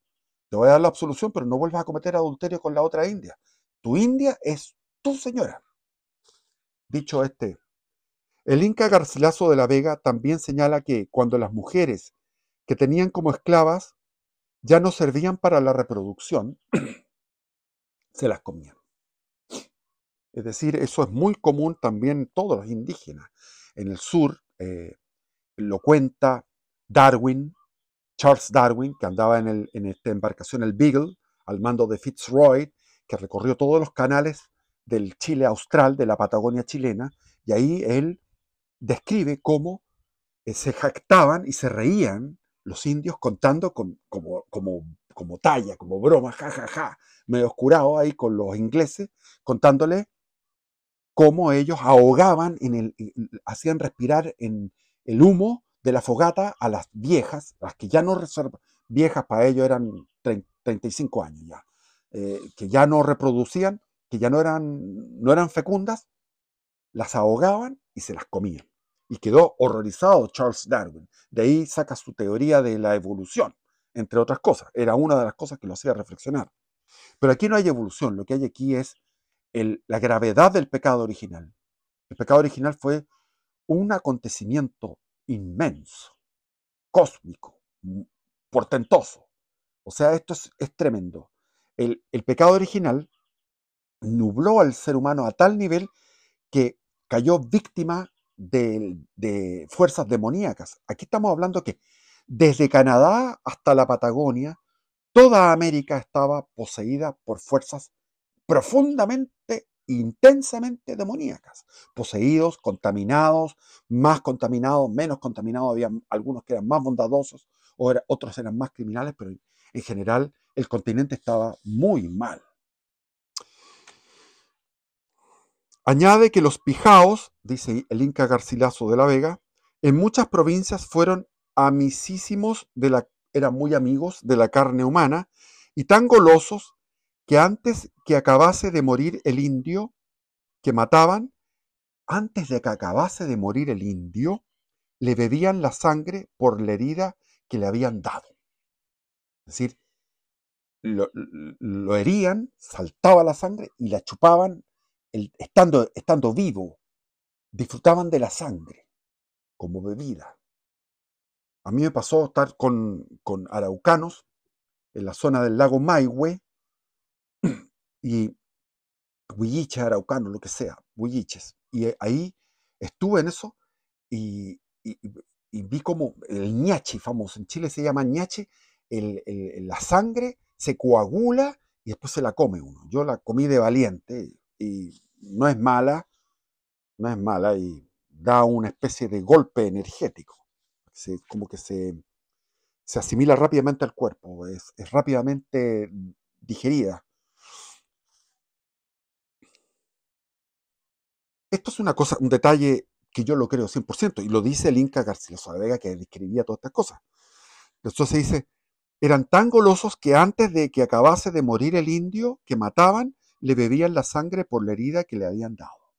Te voy a dar la absolución, pero no vuelvas a cometer adulterio con la otra india. Tu india es tu señora. Dicho el inca Garcilaso de la Vega también señala que cuando las mujeres que tenían como esclavas ya no servían para la reproducción, se las comían. Es decir, eso es muy común también en todos los indígenas. En el sur lo cuenta Darwin, Charles Darwin, que andaba en esta embarcación, el Beagle, al mando de Fitzroy, que recorrió todos los canales del Chile austral, de la Patagonia chilena, y ahí él describe cómo se jactaban y se reían los indios contando como talla, como broma, jajaja, medio oscurado ahí con los ingleses, contándole cómo ellos ahogaban, hacían respirar en el humo de la fogata a las viejas, las que ya no viejas para ellos eran 35 años ya, que ya no reproducían, que ya no eran fecundas, las ahogaban y se las comían. Y quedó horrorizado Charles Darwin. De ahí saca su teoría de la evolución, entre otras cosas. Era una de las cosas que lo hacía reflexionar. Pero aquí no hay evolución, lo que hay aquí es la gravedad del pecado original. El pecado original fue un acontecimiento inmenso, cósmico, portentoso. O sea, esto es tremendo. El pecado original nubló al ser humano a tal nivel que cayó víctima de fuerzas demoníacas. Aquí estamos hablando que desde Canadá hasta la Patagonia, toda América estaba poseída por fuerzas profundamente, intensamente demoníacas, poseídos, contaminados, más contaminados, menos contaminados, había algunos que eran más bondadosos, otros eran más criminales, pero en general el continente estaba muy mal. Añade que los pijaos, dice el Inca Garcilaso de la Vega, en muchas provincias fueron amicísimos eran muy amigos de la carne humana y tan golosos que antes que acabase de morir el indio que mataban, antes de que acabase de morir el indio, le bebían la sangre por la herida que le habían dado. Es decir, lo herían, saltaba la sangre y la chupaban estando vivo. Disfrutaban de la sangre como bebida. A mí me pasó estar con araucanos en la zona del lago Maihue y huilliches araucanos, lo que sea, huilliches. Y ahí estuve en eso y, y, y vi como el ñachi famoso, en Chile se llama ñachi, la sangre se coagula y después se la come uno. Yo la comí de valiente y no es mala, no es mala y da una especie de golpe energético. Como que se asimila rápidamente al cuerpo, es rápidamente digerida. Esto es una cosa, un detalle que yo lo creo 100%, y lo dice el Inca Garcilaso de Vega, que describía todas estas cosas. Entonces dice, eran tan golosos que antes de que acabase de morir el indio que mataban, le bebían la sangre por la herida que le habían dado.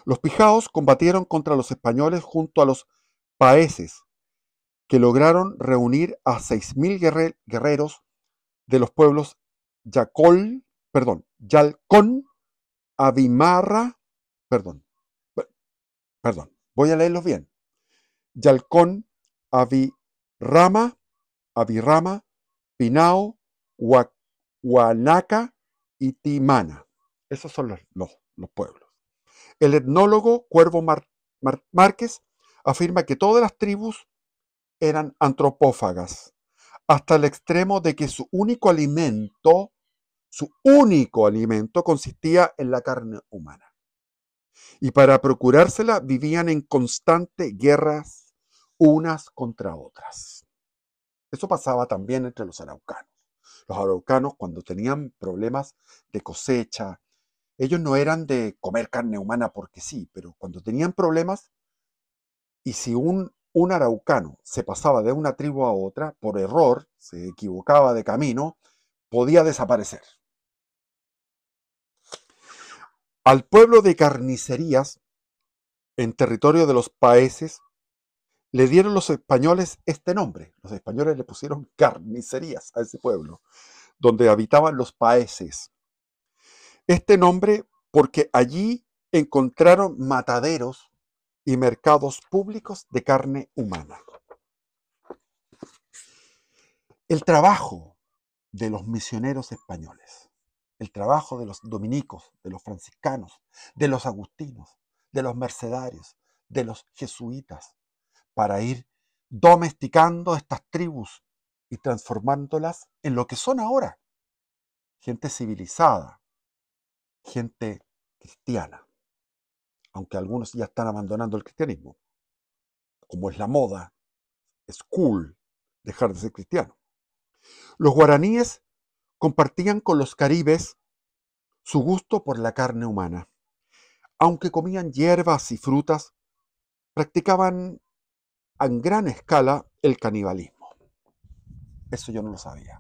Los pijaos combatieron contra los españoles junto a los paeses, que lograron reunir a 6.000 guerreros de los pueblos Yalcón, Abimarra, perdón, voy a leerlos bien. Yalcón, Abirama, Pinao, Huanaca y Timana. Esos son los pueblos. El etnólogo Cuervo Márquez afirma que todas las tribus eran antropófagas, hasta el extremo de que su único alimento consistía en la carne humana. Y para procurársela vivían en constante guerras unas contra otras. Eso pasaba también entre los araucanos. Los araucanos, cuando tenían problemas de cosecha, ellos no eran de comer carne humana porque sí, pero cuando tenían problemas, y si un araucano se pasaba de una tribu a otra, por error, se equivocaba de camino, podía desaparecer. Al pueblo de Carnicerías, en territorio de los paeses, le dieron los españoles este nombre. Los españoles le pusieron Carnicerías a ese pueblo, donde habitaban los paeses. Este nombre porque allí encontraron mataderos y mercados públicos de carne humana. El trabajo de los misioneros españoles, el trabajo de los dominicos, de los franciscanos, de los agustinos, de los mercedarios, de los jesuitas, para ir domesticando estas tribus y transformándolas en lo que son ahora, gente civilizada, gente cristiana, aunque algunos ya están abandonando el cristianismo, como es la moda, es cool dejar de ser cristiano. Los guaraníes compartían con los caribes su gusto por la carne humana. Aunque comían hierbas y frutas, practicaban a gran escala el canibalismo. Eso yo no lo sabía.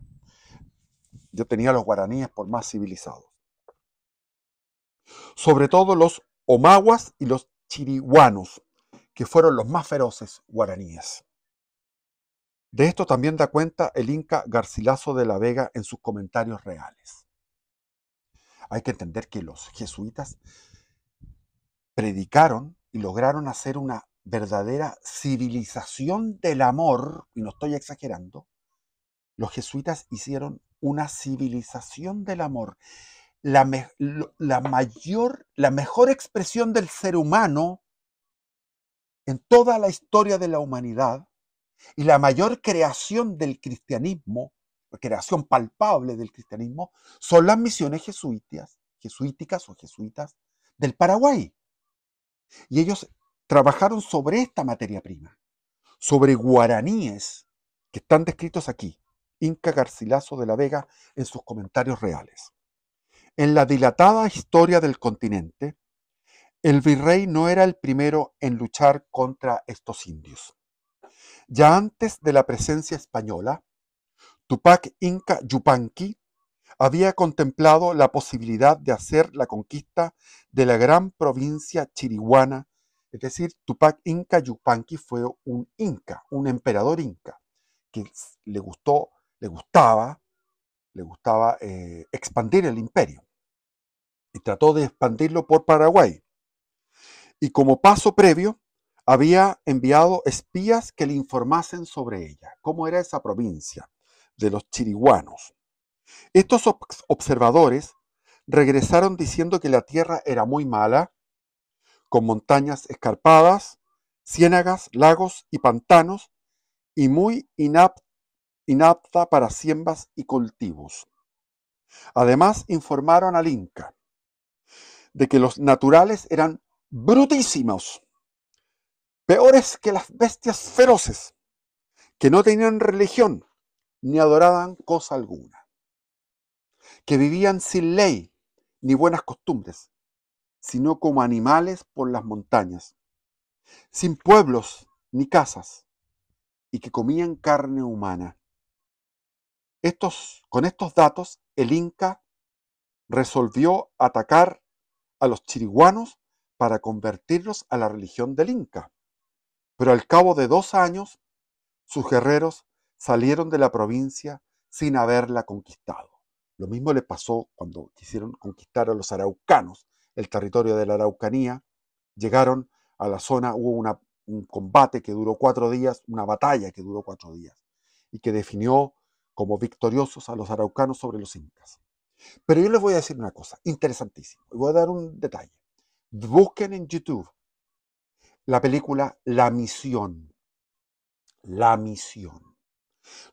Yo tenía a los guaraníes por más civilizados. Sobre todo los omaguas y los chiriguanos, que fueron los más feroces guaraníes. De esto también da cuenta el inca Garcilaso de la Vega en sus comentarios reales. Hay que entender que los jesuitas predicaron y lograron hacer una verdadera civilización del amor, y no estoy exagerando. Los jesuitas hicieron una civilización del amor, la mejor expresión del ser humano en toda la historia de la humanidad, y la mayor creación del cristianismo, creación palpable del cristianismo, son las misiones jesuíticas o jesuitas del Paraguay. Y ellos trabajaron sobre esta materia prima, sobre guaraníes que están descritos aquí, Inca Garcilaso de la Vega en sus comentarios reales. En la dilatada historia del continente, el virrey no era el primero en luchar contra estos indios. Ya antes de la presencia española, Tupac Inca Yupanqui había contemplado la posibilidad de hacer la conquista de la gran provincia chiriguana, es decir, Tupac Inca Yupanqui fue un inca, un emperador inca, que le gustaba expandir el imperio, y trató de expandirlo por Paraguay. Y como paso previo, había enviado espías que le informasen sobre ella, cómo era esa provincia de los chiriguanos. Estos observadores regresaron diciendo que la tierra era muy mala, con montañas escarpadas, ciénagas, lagos y pantanos, y muy inapta para siembras y cultivos. Además, informaron al Inca de que los naturales eran brutísimos, peores que las bestias feroces, que no tenían religión ni adoraban cosa alguna, que vivían sin ley ni buenas costumbres, sino como animales por las montañas, sin pueblos ni casas, y que comían carne humana. Con estos datos, el Inca resolvió atacar a los chiriguanos para convertirlos a la religión del Inca. Pero al cabo de 2 años, sus guerreros salieron de la provincia sin haberla conquistado. Lo mismo le pasó cuando quisieron conquistar a los araucanos, el territorio de la Araucanía. Llegaron a la zona, hubo un combate que duró 4 días, una batalla que duró 4 días, y que definió como victoriosos a los araucanos sobre los incas. Pero yo les voy a decir una cosa interesantísima, y voy a dar un detalle. Busquen en YouTube la película La Misión,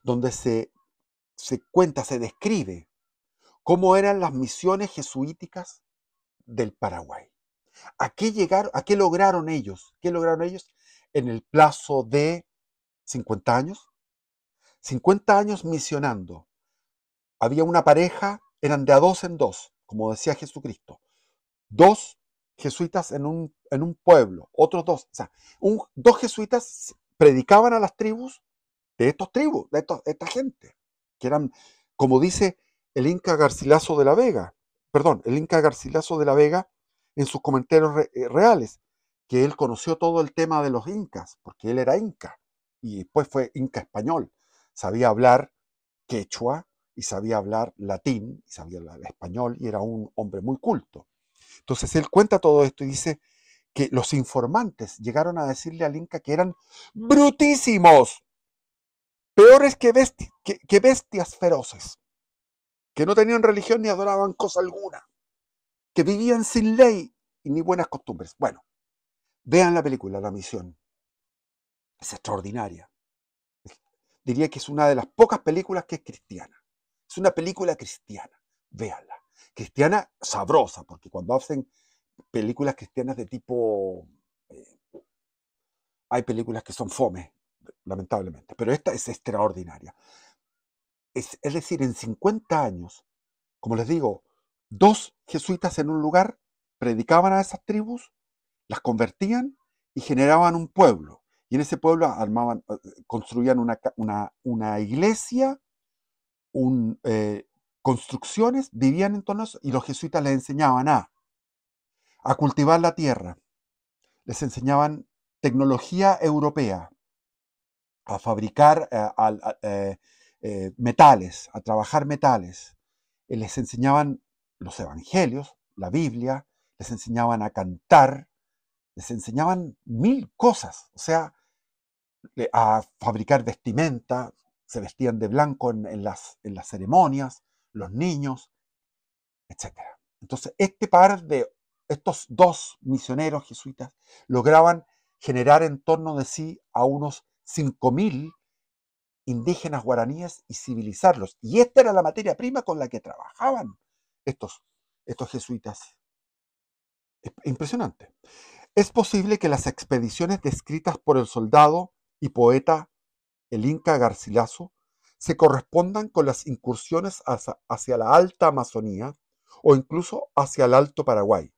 donde se cuenta, se describe cómo eran las misiones jesuíticas del Paraguay. ¿A qué llegaron? ¿A qué lograron ellos? ¿Qué lograron ellos en el plazo de 50 años? 50 años misionando. Había una pareja, eran de a 2 en 2, como decía Jesucristo. 2 jesuitas en un pueblo, otros 2. O sea, 2 jesuitas predicaban a las tribus de esta gente, que eran, como dice el Inca Garcilaso de la Vega, en sus comentarios reales, que él conoció todo el tema de los incas, porque él era inca, y después fue inca español, sabía hablar quechua, y sabía hablar latín, y sabía hablar español, y era un hombre muy culto. Entonces él cuenta todo esto y dice que los informantes llegaron a decirle al inca que eran brutísimos, peores que bestias feroces, que no tenían religión ni adoraban cosa alguna, que vivían sin ley y ni buenas costumbres. Bueno, vean la película La Misión. Es extraordinaria. diría que es una de las pocas películas que es cristiana. Es una película cristiana, véanla. Cristiana sabrosa, porque cuando hacen películas cristianas de tipo... hay películas que son fome, lamentablemente, pero esta es extraordinaria. Es decir, en 50 años, como les digo, 2 jesuitas en un lugar predicaban a esas tribus, las convertían y generaban un pueblo. Y en ese pueblo construían una iglesia, construcciones, vivían en torno a eso, y los jesuitas les enseñaban a cultivar la tierra, les enseñaban tecnología europea, a fabricar metales, a trabajar metales. Les enseñaban los evangelios, la Biblia, les enseñaban a cantar, les enseñaban 1000 cosas, o sea, a fabricar vestimenta, se vestían de blanco en las ceremonias, los niños, etc. Entonces, estos 2 misioneros jesuitas lograban generar en torno de sí a unos 5000 indígenas guaraníes y civilizarlos. Y esta era la materia prima con la que trabajaban estos, estos jesuitas. Es impresionante. Es posible que las expediciones descritas por el soldado y poeta el Inca Garcilaso se correspondan con las incursiones hacia la Alta Amazonía o incluso hacia el Alto Paraguay.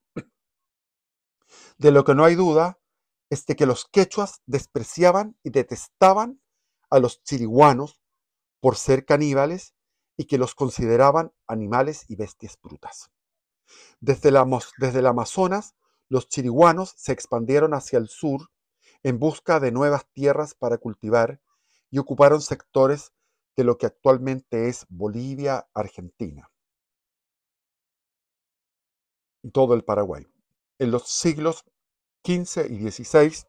De lo que no hay duda es de que los quechuas despreciaban y detestaban a los chiriguanos por ser caníbales y que los consideraban animales y bestias brutas. Desde el Amazonas, los chiriguanos se expandieron hacia el sur en busca de nuevas tierras para cultivar y ocuparon sectores de lo que actualmente es Bolivia, Argentina y todo el Paraguay. En los siglos XV y XVI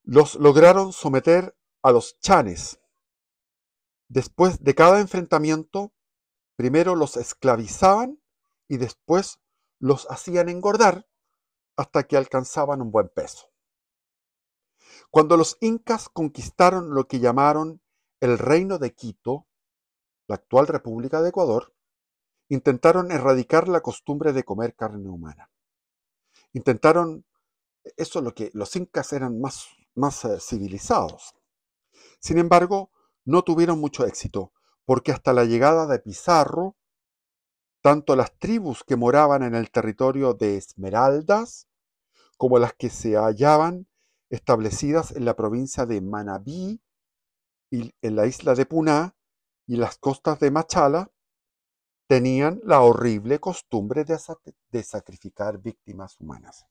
los lograron someter a los chanes. Después de cada enfrentamiento, primero los esclavizaban y después los hacían engordar hasta que alcanzaban un buen peso. Cuando los incas conquistaron lo que llamaron el Reino de Quito, la actual República de Ecuador, intentaron erradicar la costumbre de comer carne humana. Eso es lo que los incas eran más civilizados. Sin embargo, no tuvieron mucho éxito, porque hasta la llegada de Pizarro, tanto las tribus que moraban en el territorio de Esmeraldas, como las que se hallaban establecidas en la provincia de Manabí y en la isla de Puná y las costas de Machala, tenían la horrible costumbre de sacrificar víctimas humanas,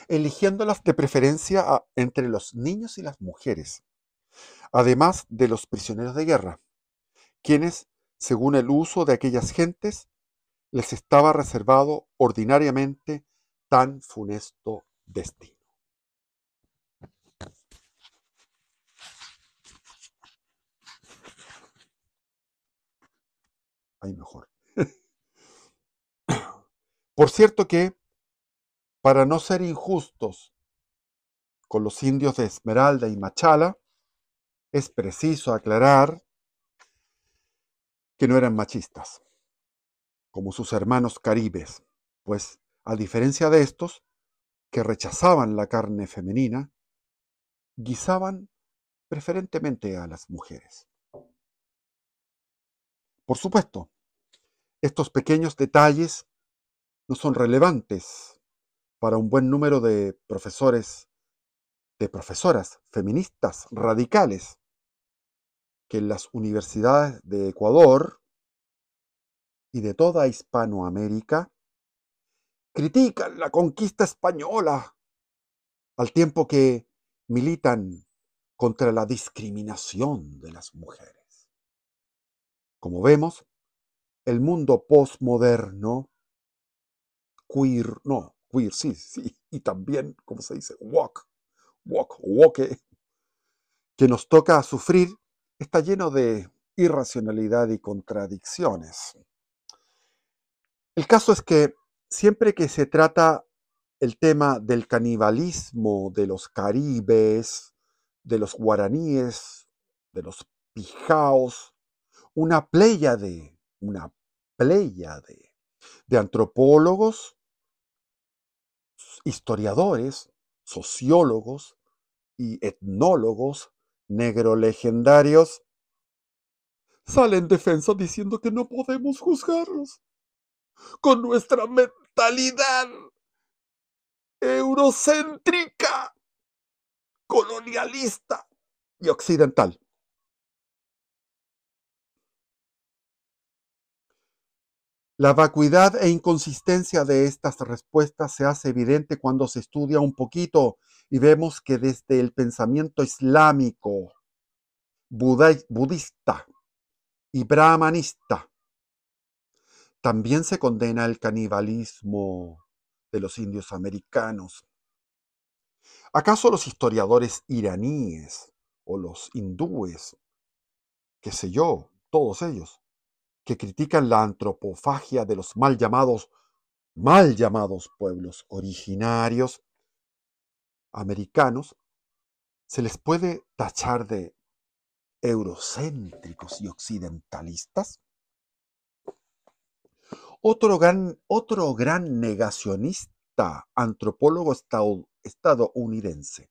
eligiéndolas de preferencia entre los niños y las mujeres, además de los prisioneros de guerra, quienes, según el uso de aquellas gentes, les estaba reservado ordinariamente tan funesto destino. Ahí mejor. Por cierto que, para no ser injustos con los indios de Esmeralda y Machala, es preciso aclarar que no eran machistas, como sus hermanos caribes, pues, a diferencia de estos, que rechazaban la carne femenina, guisaban preferentemente a las mujeres. Por supuesto, estos pequeños detalles no son relevantes para un buen número de profesoras feministas radicales que en las universidades de Ecuador y de toda Hispanoamérica critican la conquista española al tiempo que militan contra la discriminación de las mujeres. Como vemos, el mundo postmoderno, queer, sí, y también, como se dice, woke, que nos toca sufrir, está lleno de irracionalidad y contradicciones. El caso es que siempre que se trata el tema del canibalismo de los caribes, de los guaraníes, de los pijaos, una pléyade de antropólogos, historiadores, sociólogos y etnólogos negrolegendarios sale en defensa diciendo que no podemos juzgarlos con nuestra mentalidad eurocéntrica, colonialista y occidental. La vacuidad e inconsistencia de estas respuestas se hace evidente cuando se estudia un poquito y vemos que desde el pensamiento islámico, budista y brahmanista también se condena el canibalismo de los indios americanos. ¿Acaso los historiadores iraníes o los hindúes, qué sé yo, todos ellos, que critican la antropofagia de los mal llamados pueblos originarios americanos, se les puede tachar de eurocéntricos y occidentalistas? Otro gran negacionista, antropólogo estadounidense,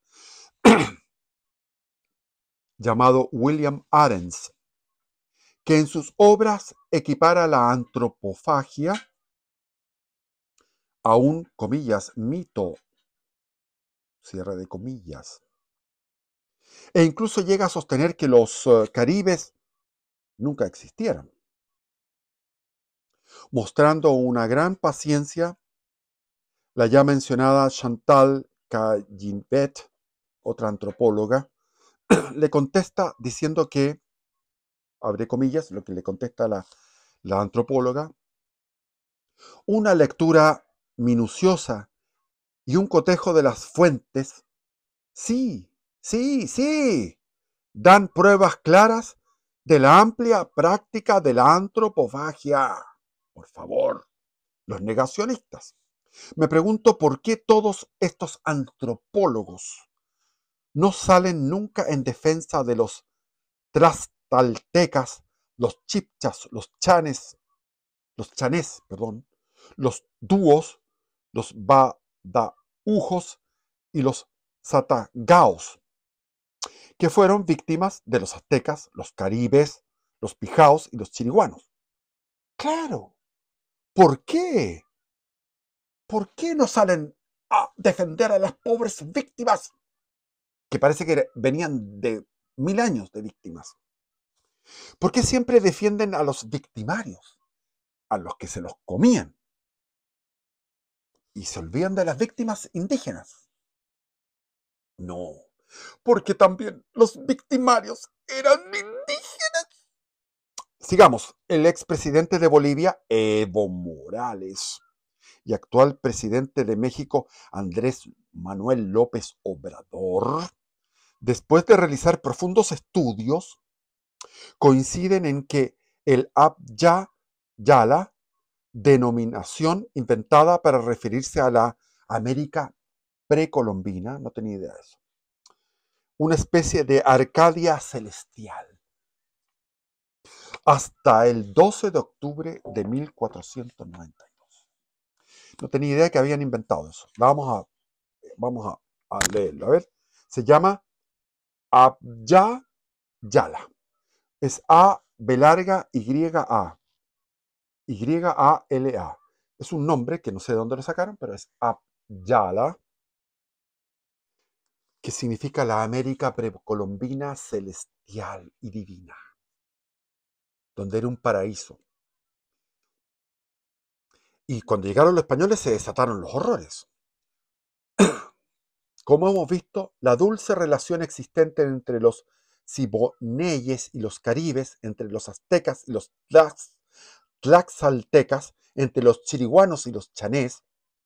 llamado William Arens, que en sus obras equipara la antropofagia a un, comillas, mito, cierre de comillas, e incluso llega a sostener que los caribes nunca existieron, mostrando una gran paciencia. La ya mencionada Chantal Callivet, otra antropóloga, le contesta diciendo que, abre comillas, lo que le contesta la antropóloga, una lectura minuciosa y un cotejo de las fuentes, sí, dan pruebas claras de la amplia práctica de la antropofagia. Por favor, los negacionistas. Me pregunto por qué todos estos antropólogos no salen nunca en defensa de los tlaxcaltecas, los chipchas, los chanés, los dúos, los badaujos y los satagaos, que fueron víctimas de los aztecas, los caribes, los pijaos y los chiriguanos. Claro, ¿por qué? ¿Por qué no salen a defender a las pobres víctimas? Que parece que venían de 1000 años de víctimas. ¿Por qué siempre defienden a los victimarios, a los que se los comían? Y se olvidan de las víctimas indígenas. No, porque también los victimarios eran indígenas. Sigamos, el expresidente de Bolivia, Evo Morales, y actual presidente de México, Andrés Manuel López Obrador, después de realizar profundos estudios, coinciden en que el Abya Yala, denominación inventada para referirse a la América precolombina, no tenía idea de eso, una especie de Arcadia celestial, hasta el 12 de octubre de 1492. No tenía idea que habían inventado eso. Vamos a leerlo. A ver, se llama Abya Yala. Es A, B larga, Y-A. Y-A-L-A. Es un nombre que no sé de dónde lo sacaron, pero es Abyala, que significa la América precolombina celestial y divina, donde era un paraíso. Y cuando llegaron los españoles se desataron los horrores. Como hemos visto, la dulce relación existente entre los ciboneyes y los caribes, entre los aztecas y los tlaxcaltecas, entre los chiriguanos y los chanés,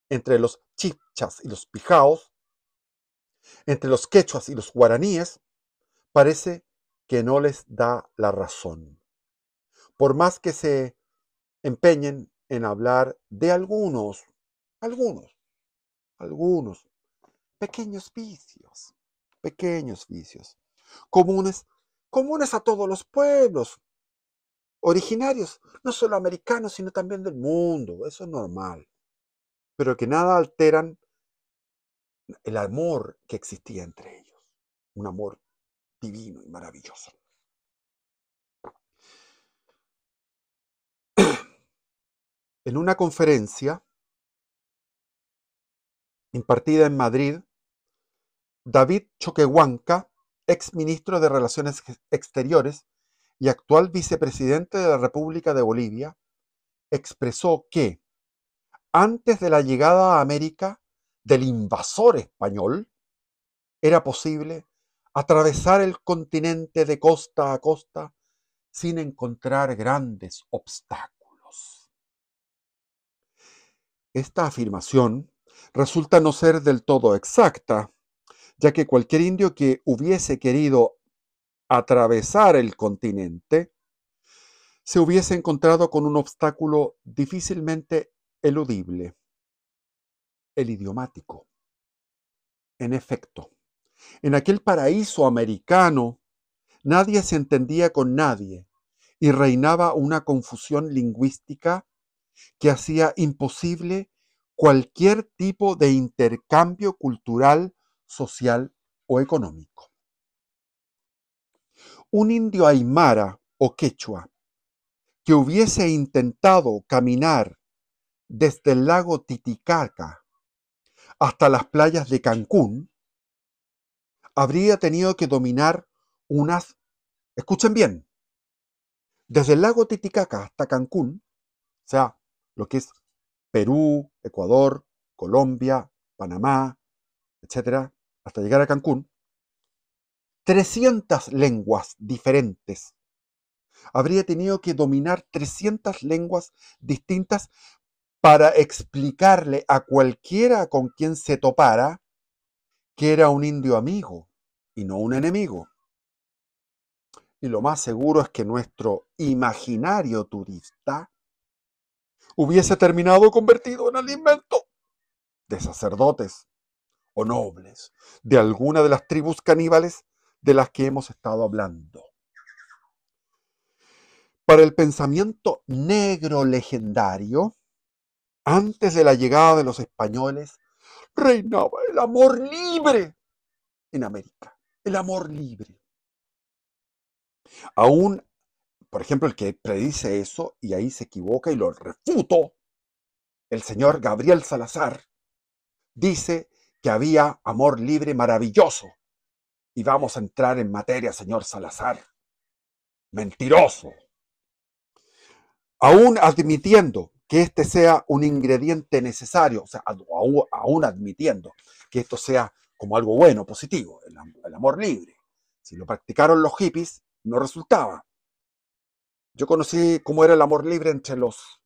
entre los chipchas y los pijaos, entre los quechuas y los guaraníes, parece que no les da la razón. Por más que se empeñen en hablar de algunos pequeños vicios, pequeños vicios, comunes, comunes a todos los pueblos, originarios, no solo americanos, sino también del mundo, eso es normal, pero que nada alteran el amor que existía entre ellos, un amor divino y maravilloso. En una conferencia impartida en Madrid, David Choquehuanca, ex ministro de Relaciones Exteriores y actual vicepresidente de la República de Bolivia, expresó que antes de la llegada a América del invasor español, era posible atravesar el continente de costa a costa sin encontrar grandes obstáculos. Esta afirmación resulta no ser del todo exacta, ya que cualquier indio que hubiese querido atravesar el continente se hubiese encontrado con un obstáculo difícilmente eludible, el idiomático. En efecto, en aquel paraíso americano, nadie se entendía con nadie y reinaba una confusión lingüística que hacía imposible cualquier tipo de intercambio cultural, social o económico. Un indio aymara o quechua que hubiese intentado caminar desde el lago Titicaca hasta las playas de Cancún, habría tenido que dominar unas, escuchen bien, desde el lago Titicaca hasta Cancún, o sea, lo que es Perú, Ecuador, Colombia, Panamá, etcétera, hasta llegar a Cancún, 300 lenguas diferentes. Habría tenido que dominar 300 lenguas distintas para explicarle a cualquiera con quien se topara que era un indio amigo y no un enemigo. Y lo más seguro es que nuestro imaginario turista hubiese terminado convertido en alimento de sacerdotes o nobles de alguna de las tribus caníbales de las que hemos estado hablando. Para el pensamiento negro legendario, antes de la llegada de los españoles, reinaba el amor libre en América. El amor libre. Aún, por ejemplo, el que predice eso, y ahí se equivoca y lo refuto, el señor Gabriel Salazar, dice que había amor libre maravilloso. Y vamos a entrar en materia, señor Salazar. Mentiroso. Aún admitiendo que este sea un ingrediente necesario, o sea, aún admitiendo que esto sea como algo bueno, positivo, el amor libre. Si lo practicaron los hippies, no resultaba. Yo conocí cómo era el amor libre entre los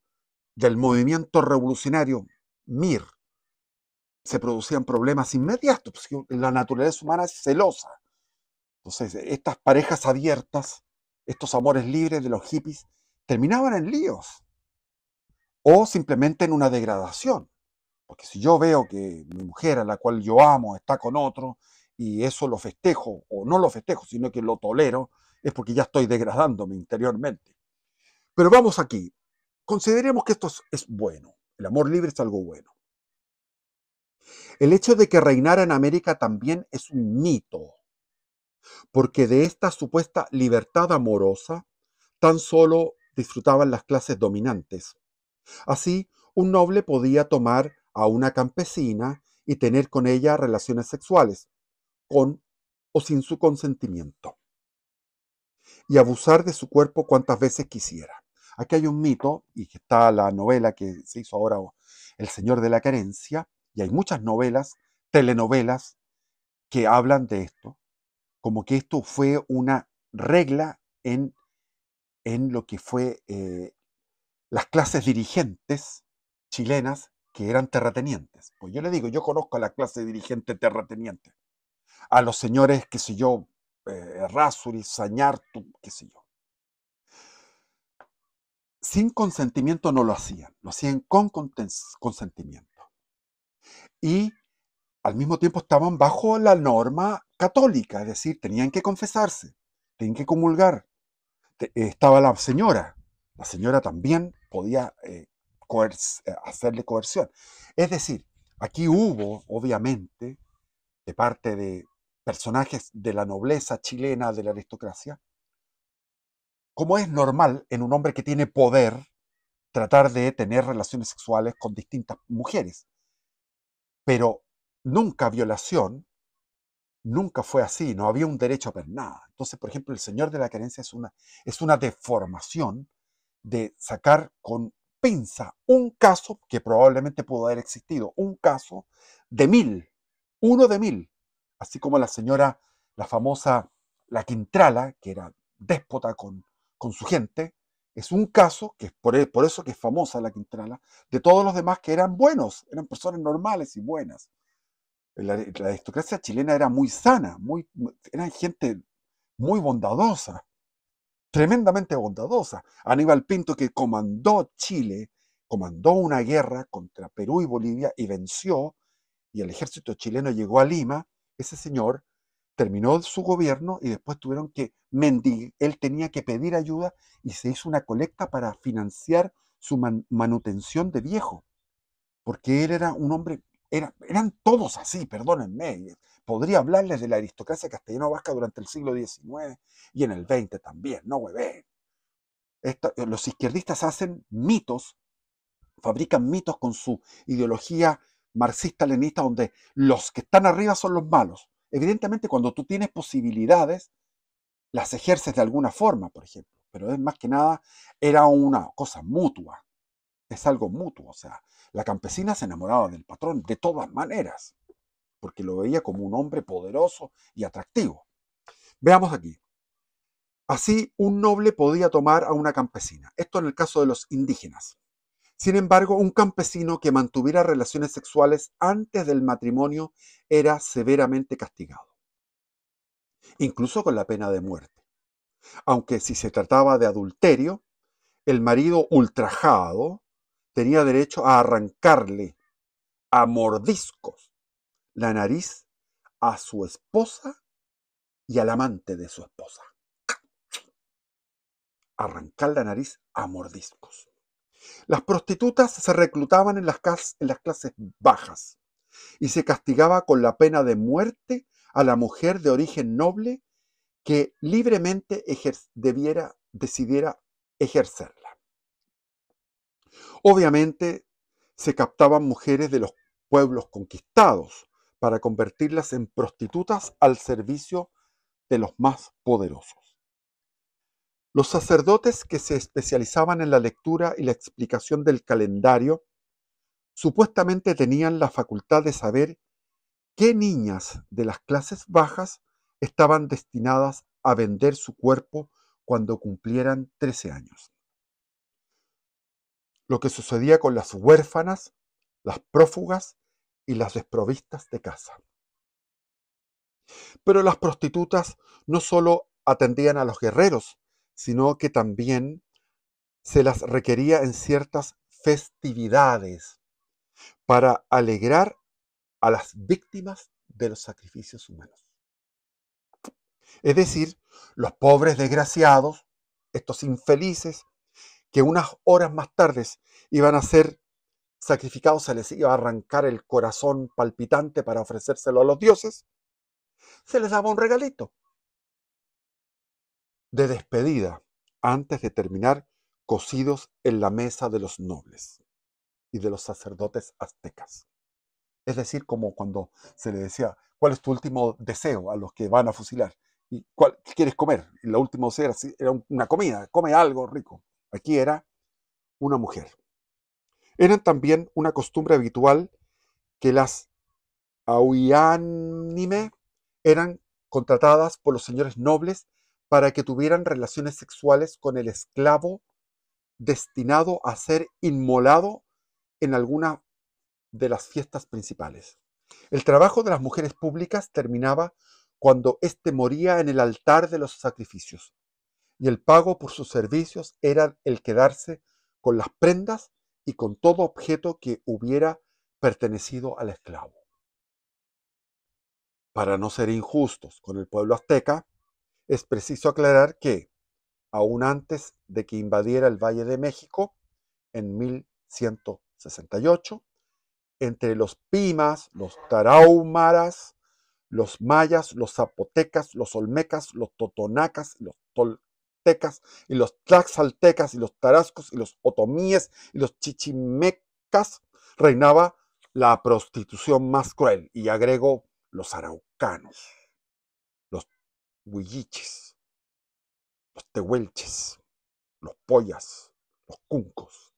del movimiento revolucionario MIR. Se producían problemas inmediatos, porque la naturaleza humana es celosa. Entonces, estas parejas abiertas, estos amores libres de los hippies, terminaban en líos o simplemente en una degradación. Porque si yo veo que mi mujer, a la cual yo amo, está con otro, y eso lo festejo, o no lo festejo, sino que lo tolero, es porque ya estoy degradándome interiormente. Pero vamos aquí. Consideremos que esto es bueno. El amor libre es algo bueno. El hecho de que reinara en América también es un mito, porque de esta supuesta libertad amorosa tan solo disfrutaban las clases dominantes. Así, un noble podía tomar a una campesina y tener con ella relaciones sexuales, con o sin su consentimiento, y abusar de su cuerpo cuantas veces quisiera. Aquí hay un mito, y que está la novela que se hizo ahora, El Señor de la Carencia, y hay muchas novelas, telenovelas, que hablan de esto, como que esto fue una regla en lo que fue las clases dirigentes chilenas que eran terratenientes. Pues yo le digo, yo conozco a la clase dirigente terrateniente, a los señores, qué sé yo, Errázuriz, Sañartu, qué sé yo. Sin consentimiento no lo hacían con consentimiento. Y al mismo tiempo estaban bajo la norma católica, es decir, tenían que confesarse, tenían que comulgar. Estaba la señora también podía hacerle coerción. Es decir, aquí hubo, obviamente, de parte de personajes de la nobleza chilena, de la aristocracia, como es normal en un hombre que tiene poder, tratar de tener relaciones sexuales con distintas mujeres, pero nunca violación, nunca fue así, no había un derecho a ver nada. Entonces, por ejemplo, el señor de la carencia es una deformación de sacar con pinza un caso que probablemente pudo haber existido, un caso de 1000, uno de 1000, así como la señora, la famosa, la Quintrala, que era déspota con su gente, es un caso, que es por eso que es famosa la Quintrala, de todos los demás que eran buenos, eran personas normales y buenas. La aristocracia chilena era muy sana, eran gente muy bondadosa, tremendamente bondadosa. Aníbal Pinto, que comandó Chile, comandó una guerra contra Perú y Bolivia y venció, y el ejército chileno llegó a Lima, ese señor terminó su gobierno y después tuvieron que mendigar, él tenía que pedir ayuda y se hizo una colecta para financiar su manutención de viejo, porque él era un hombre, eran todos así, perdónenme. Podría hablarles de la aristocracia castellano-vasca durante el siglo XIX y en el XX también, no huevé. Los izquierdistas hacen mitos, fabrican mitos con su ideología marxista-leninista, donde los que están arriba son los malos. Evidentemente, cuando tú tienes posibilidades, las ejerces de alguna forma, por ejemplo, pero es más que nada, era una cosa mutua, es algo mutuo, o sea, la campesina se enamoraba del patrón de todas maneras, porque lo veía como un hombre poderoso y atractivo. Veamos aquí. Así, un noble podía tomar a una campesina. Esto en el caso de los indígenas. Sin embargo, un campesino que mantuviera relaciones sexuales antes del matrimonio era severamente castigado, incluso con la pena de muerte. Aunque si se trataba de adulterio, el marido ultrajado tenía derecho a arrancarle a mordiscos la nariz a su esposa y al amante de su esposa. Arrancar la nariz a mordiscos. Las prostitutas se reclutaban en las clases bajas y se castigaba con la pena de muerte a la mujer de origen noble que libremente decidiera ejercerla. Obviamente se captaban mujeres de los pueblos conquistados para convertirlas en prostitutas al servicio de los más poderosos. Los sacerdotes que se especializaban en la lectura y la explicación del calendario supuestamente tenían la facultad de saber qué niñas de las clases bajas estaban destinadas a vender su cuerpo cuando cumplieran 13 años. Lo que sucedía con las huérfanas, las prófugas y las desprovistas de casa. Pero las prostitutas no solo atendían a los guerreros, sino que también se las requería en ciertas festividades para alegrar a las víctimas de los sacrificios humanos. Es decir, los pobres desgraciados, estos infelices, que unas horas más tarde iban a ser sacrificados, se les iba a arrancar el corazón palpitante para ofrecérselo a los dioses, se les daba un regalito de despedida antes de terminar cocidos en la mesa de los nobles y de los sacerdotes aztecas. Es decir, como cuando se le decía, ¿cuál es tu último deseo a los que van a fusilar? ¿Y qué quieres comer? Y la última deseo era una comida, come algo rico. Aquí era una mujer. Eran también una costumbre habitual que las auiánime eran contratadas por los señores nobles para que tuvieran relaciones sexuales con el esclavo destinado a ser inmolado en alguna de las fiestas principales. El trabajo de las mujeres públicas terminaba cuando éste moría en el altar de los sacrificios, y el pago por sus servicios era el quedarse con las prendas y con todo objeto que hubiera pertenecido al esclavo. Para no ser injustos con el pueblo azteca, es preciso aclarar que, aún antes de que invadiera el Valle de México, en 1168, entre los pimas, los tarahumaras, los mayas, los zapotecas, los olmecas, los totonacas, los toltecas, y los tlaxaltecas, y los tarascos, y los otomíes, y los chichimecas, reinaba la prostitución más cruel. Y agrego los araucanos, los huilliches, los tehuelches, los poyas, los cuncos,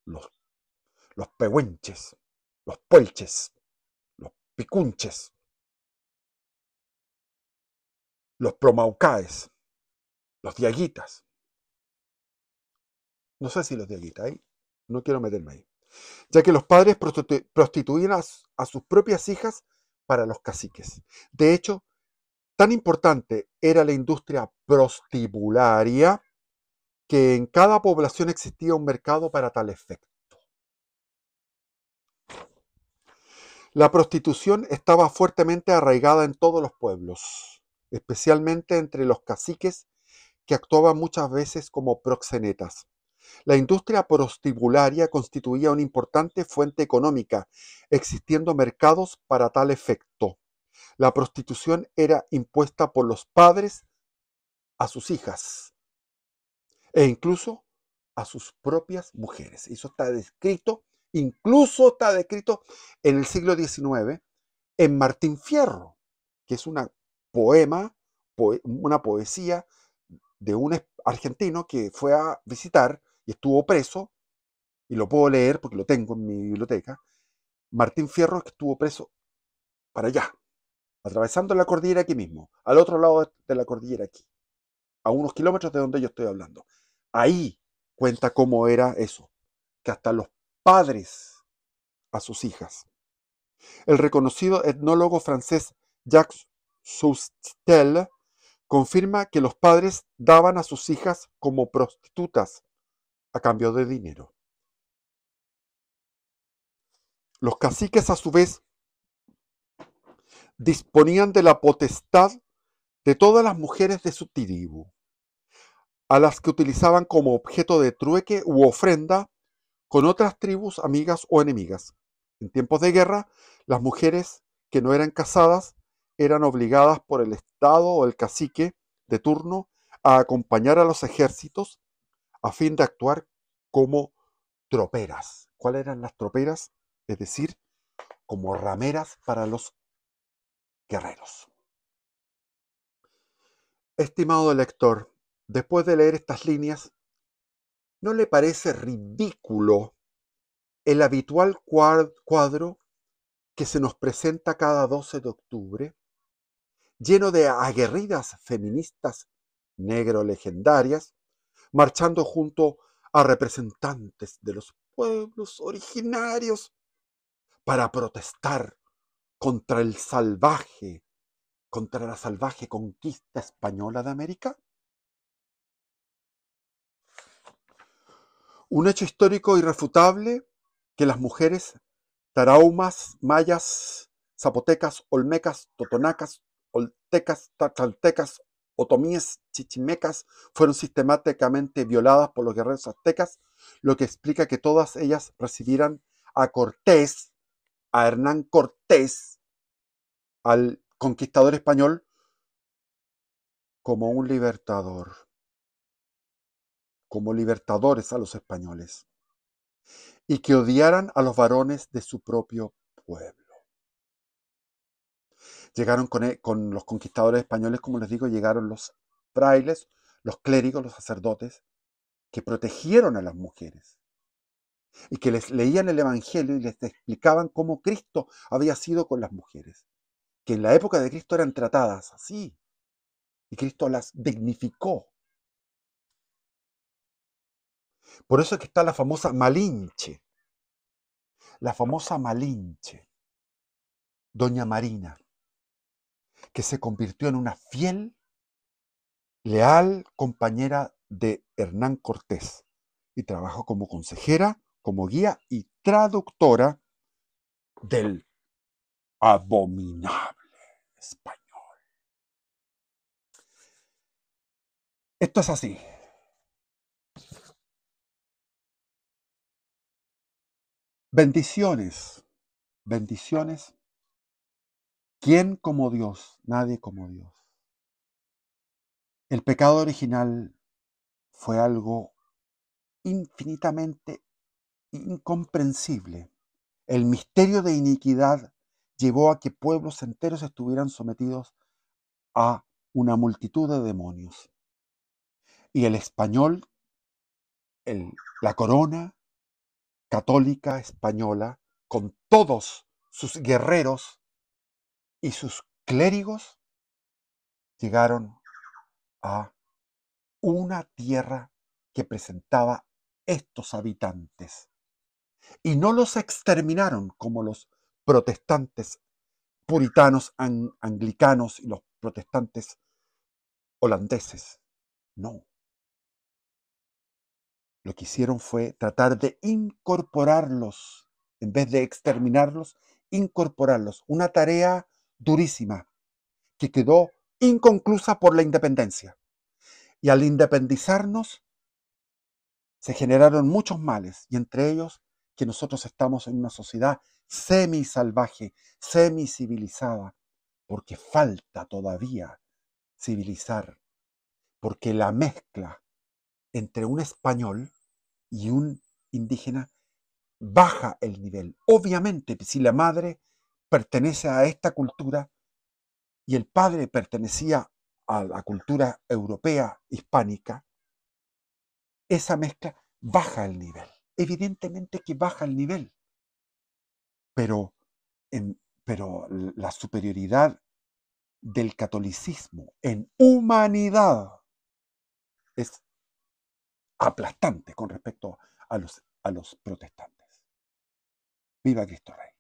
los, los pehuenches, los puelches, los picunches, los promaucaes, los diaguitas. No sé si los diaguitas, ahí no quiero meterme ahí. Ya que los padres prostituían a sus propias hijas para los caciques. De hecho, tan importante era la industria prostibularia que en cada población existía un mercado para tal efecto. La prostitución estaba fuertemente arraigada en todos los pueblos, especialmente entre los caciques que actuaban muchas veces como proxenetas. La industria prostibularia constituía una importante fuente económica, existiendo mercados para tal efecto. La prostitución era impuesta por los padres a sus hijas e incluso a sus propias mujeres. Eso está descrito, incluso está descrito en el siglo XIX en Martín Fierro, que es una una poesía de un argentino que fue a visitar y estuvo preso, y lo puedo leer porque lo tengo en mi biblioteca. Martín Fierro estuvo preso para allá, atravesando la cordillera aquí mismo, al otro lado de la cordillera aquí, a unos kilómetros de donde yo estoy hablando. Ahí cuenta cómo era eso, que hasta los padres a sus hijas. El reconocido etnólogo francés Jacques Soustelle confirma que los padres daban a sus hijas como prostitutas a cambio de dinero. Los caciques, a su vez, disponían de la potestad de todas las mujeres de su tribu, a las que utilizaban como objeto de trueque u ofrenda con otras tribus amigas o enemigas. En tiempos de guerra, las mujeres que no eran casadas eran obligadas por el Estado o el cacique de turno a acompañar a los ejércitos a fin de actuar como troperas. ¿Cuáles eran las troperas? Es decir, como rameras para los guerreros. Estimado lector, después de leer estas líneas, ¿no le parece ridículo el habitual cuadro que se nos presenta cada 12 de octubre, lleno de aguerridas feministas negro legendarias, marchando junto a representantes de los pueblos originarios para protestar contra contra la salvaje conquista española de América? Un hecho histórico irrefutable que las mujeres tarahumas, mayas, zapotecas, olmecas, totonacas, oltecas, tlaxcaltecas, otomíes, chichimecas fueron sistemáticamente violadas por los guerreros aztecas, lo que explica que todas ellas recibieran a Cortés, a Hernán Cortés, al conquistador español, como un libertador, como libertadores a los españoles, y que odiaran a los varones de su propio pueblo. Llegaron con los conquistadores españoles, como les digo, llegaron los frailes, los clérigos, los sacerdotes, que protegieron a las mujeres y que les leían el Evangelio y les explicaban cómo Cristo había sido con las mujeres, que en la época de Cristo eran tratadas así, y Cristo las dignificó. Por eso es que está la famosa Malinche, Doña Marina, que se convirtió en una fiel, leal compañera de Hernán Cortés y trabajó como consejera, como guía y traductora del abominable español. Esto es así. Bendiciones, bendiciones. ¿Quién como Dios? Nadie como Dios. El pecado original fue algo infinitamente incomprensible. El misterio de iniquidad llevó a que pueblos enteros estuvieran sometidos a una multitud de demonios. Y el español, la corona católica española, con todos sus guerreros y sus clérigos, llegaron a una tierra que presentaba estos habitantes. Y no los exterminaron como los protestantes puritanos anglicanos y los protestantes holandeses. No. Lo que hicieron fue tratar de incorporarlos, en vez de exterminarlos, incorporarlos. Una tarea durísima que quedó inconclusa por la independencia. Y al independizarnos se generaron muchos males, y entre ellos que nosotros estamos en una sociedad semi-salvaje, semi-civilizada, porque falta todavía civilizar, porque la mezcla entre un español y un indígena baja el nivel. Obviamente, si la madre pertenece a esta cultura y el padre pertenecía a la cultura europea hispánica, esa mezcla baja el nivel. Evidentemente que baja el nivel, pero, pero la superioridad del catolicismo en humanidad es aplastante con respecto a los protestantes. Viva Cristo Rey.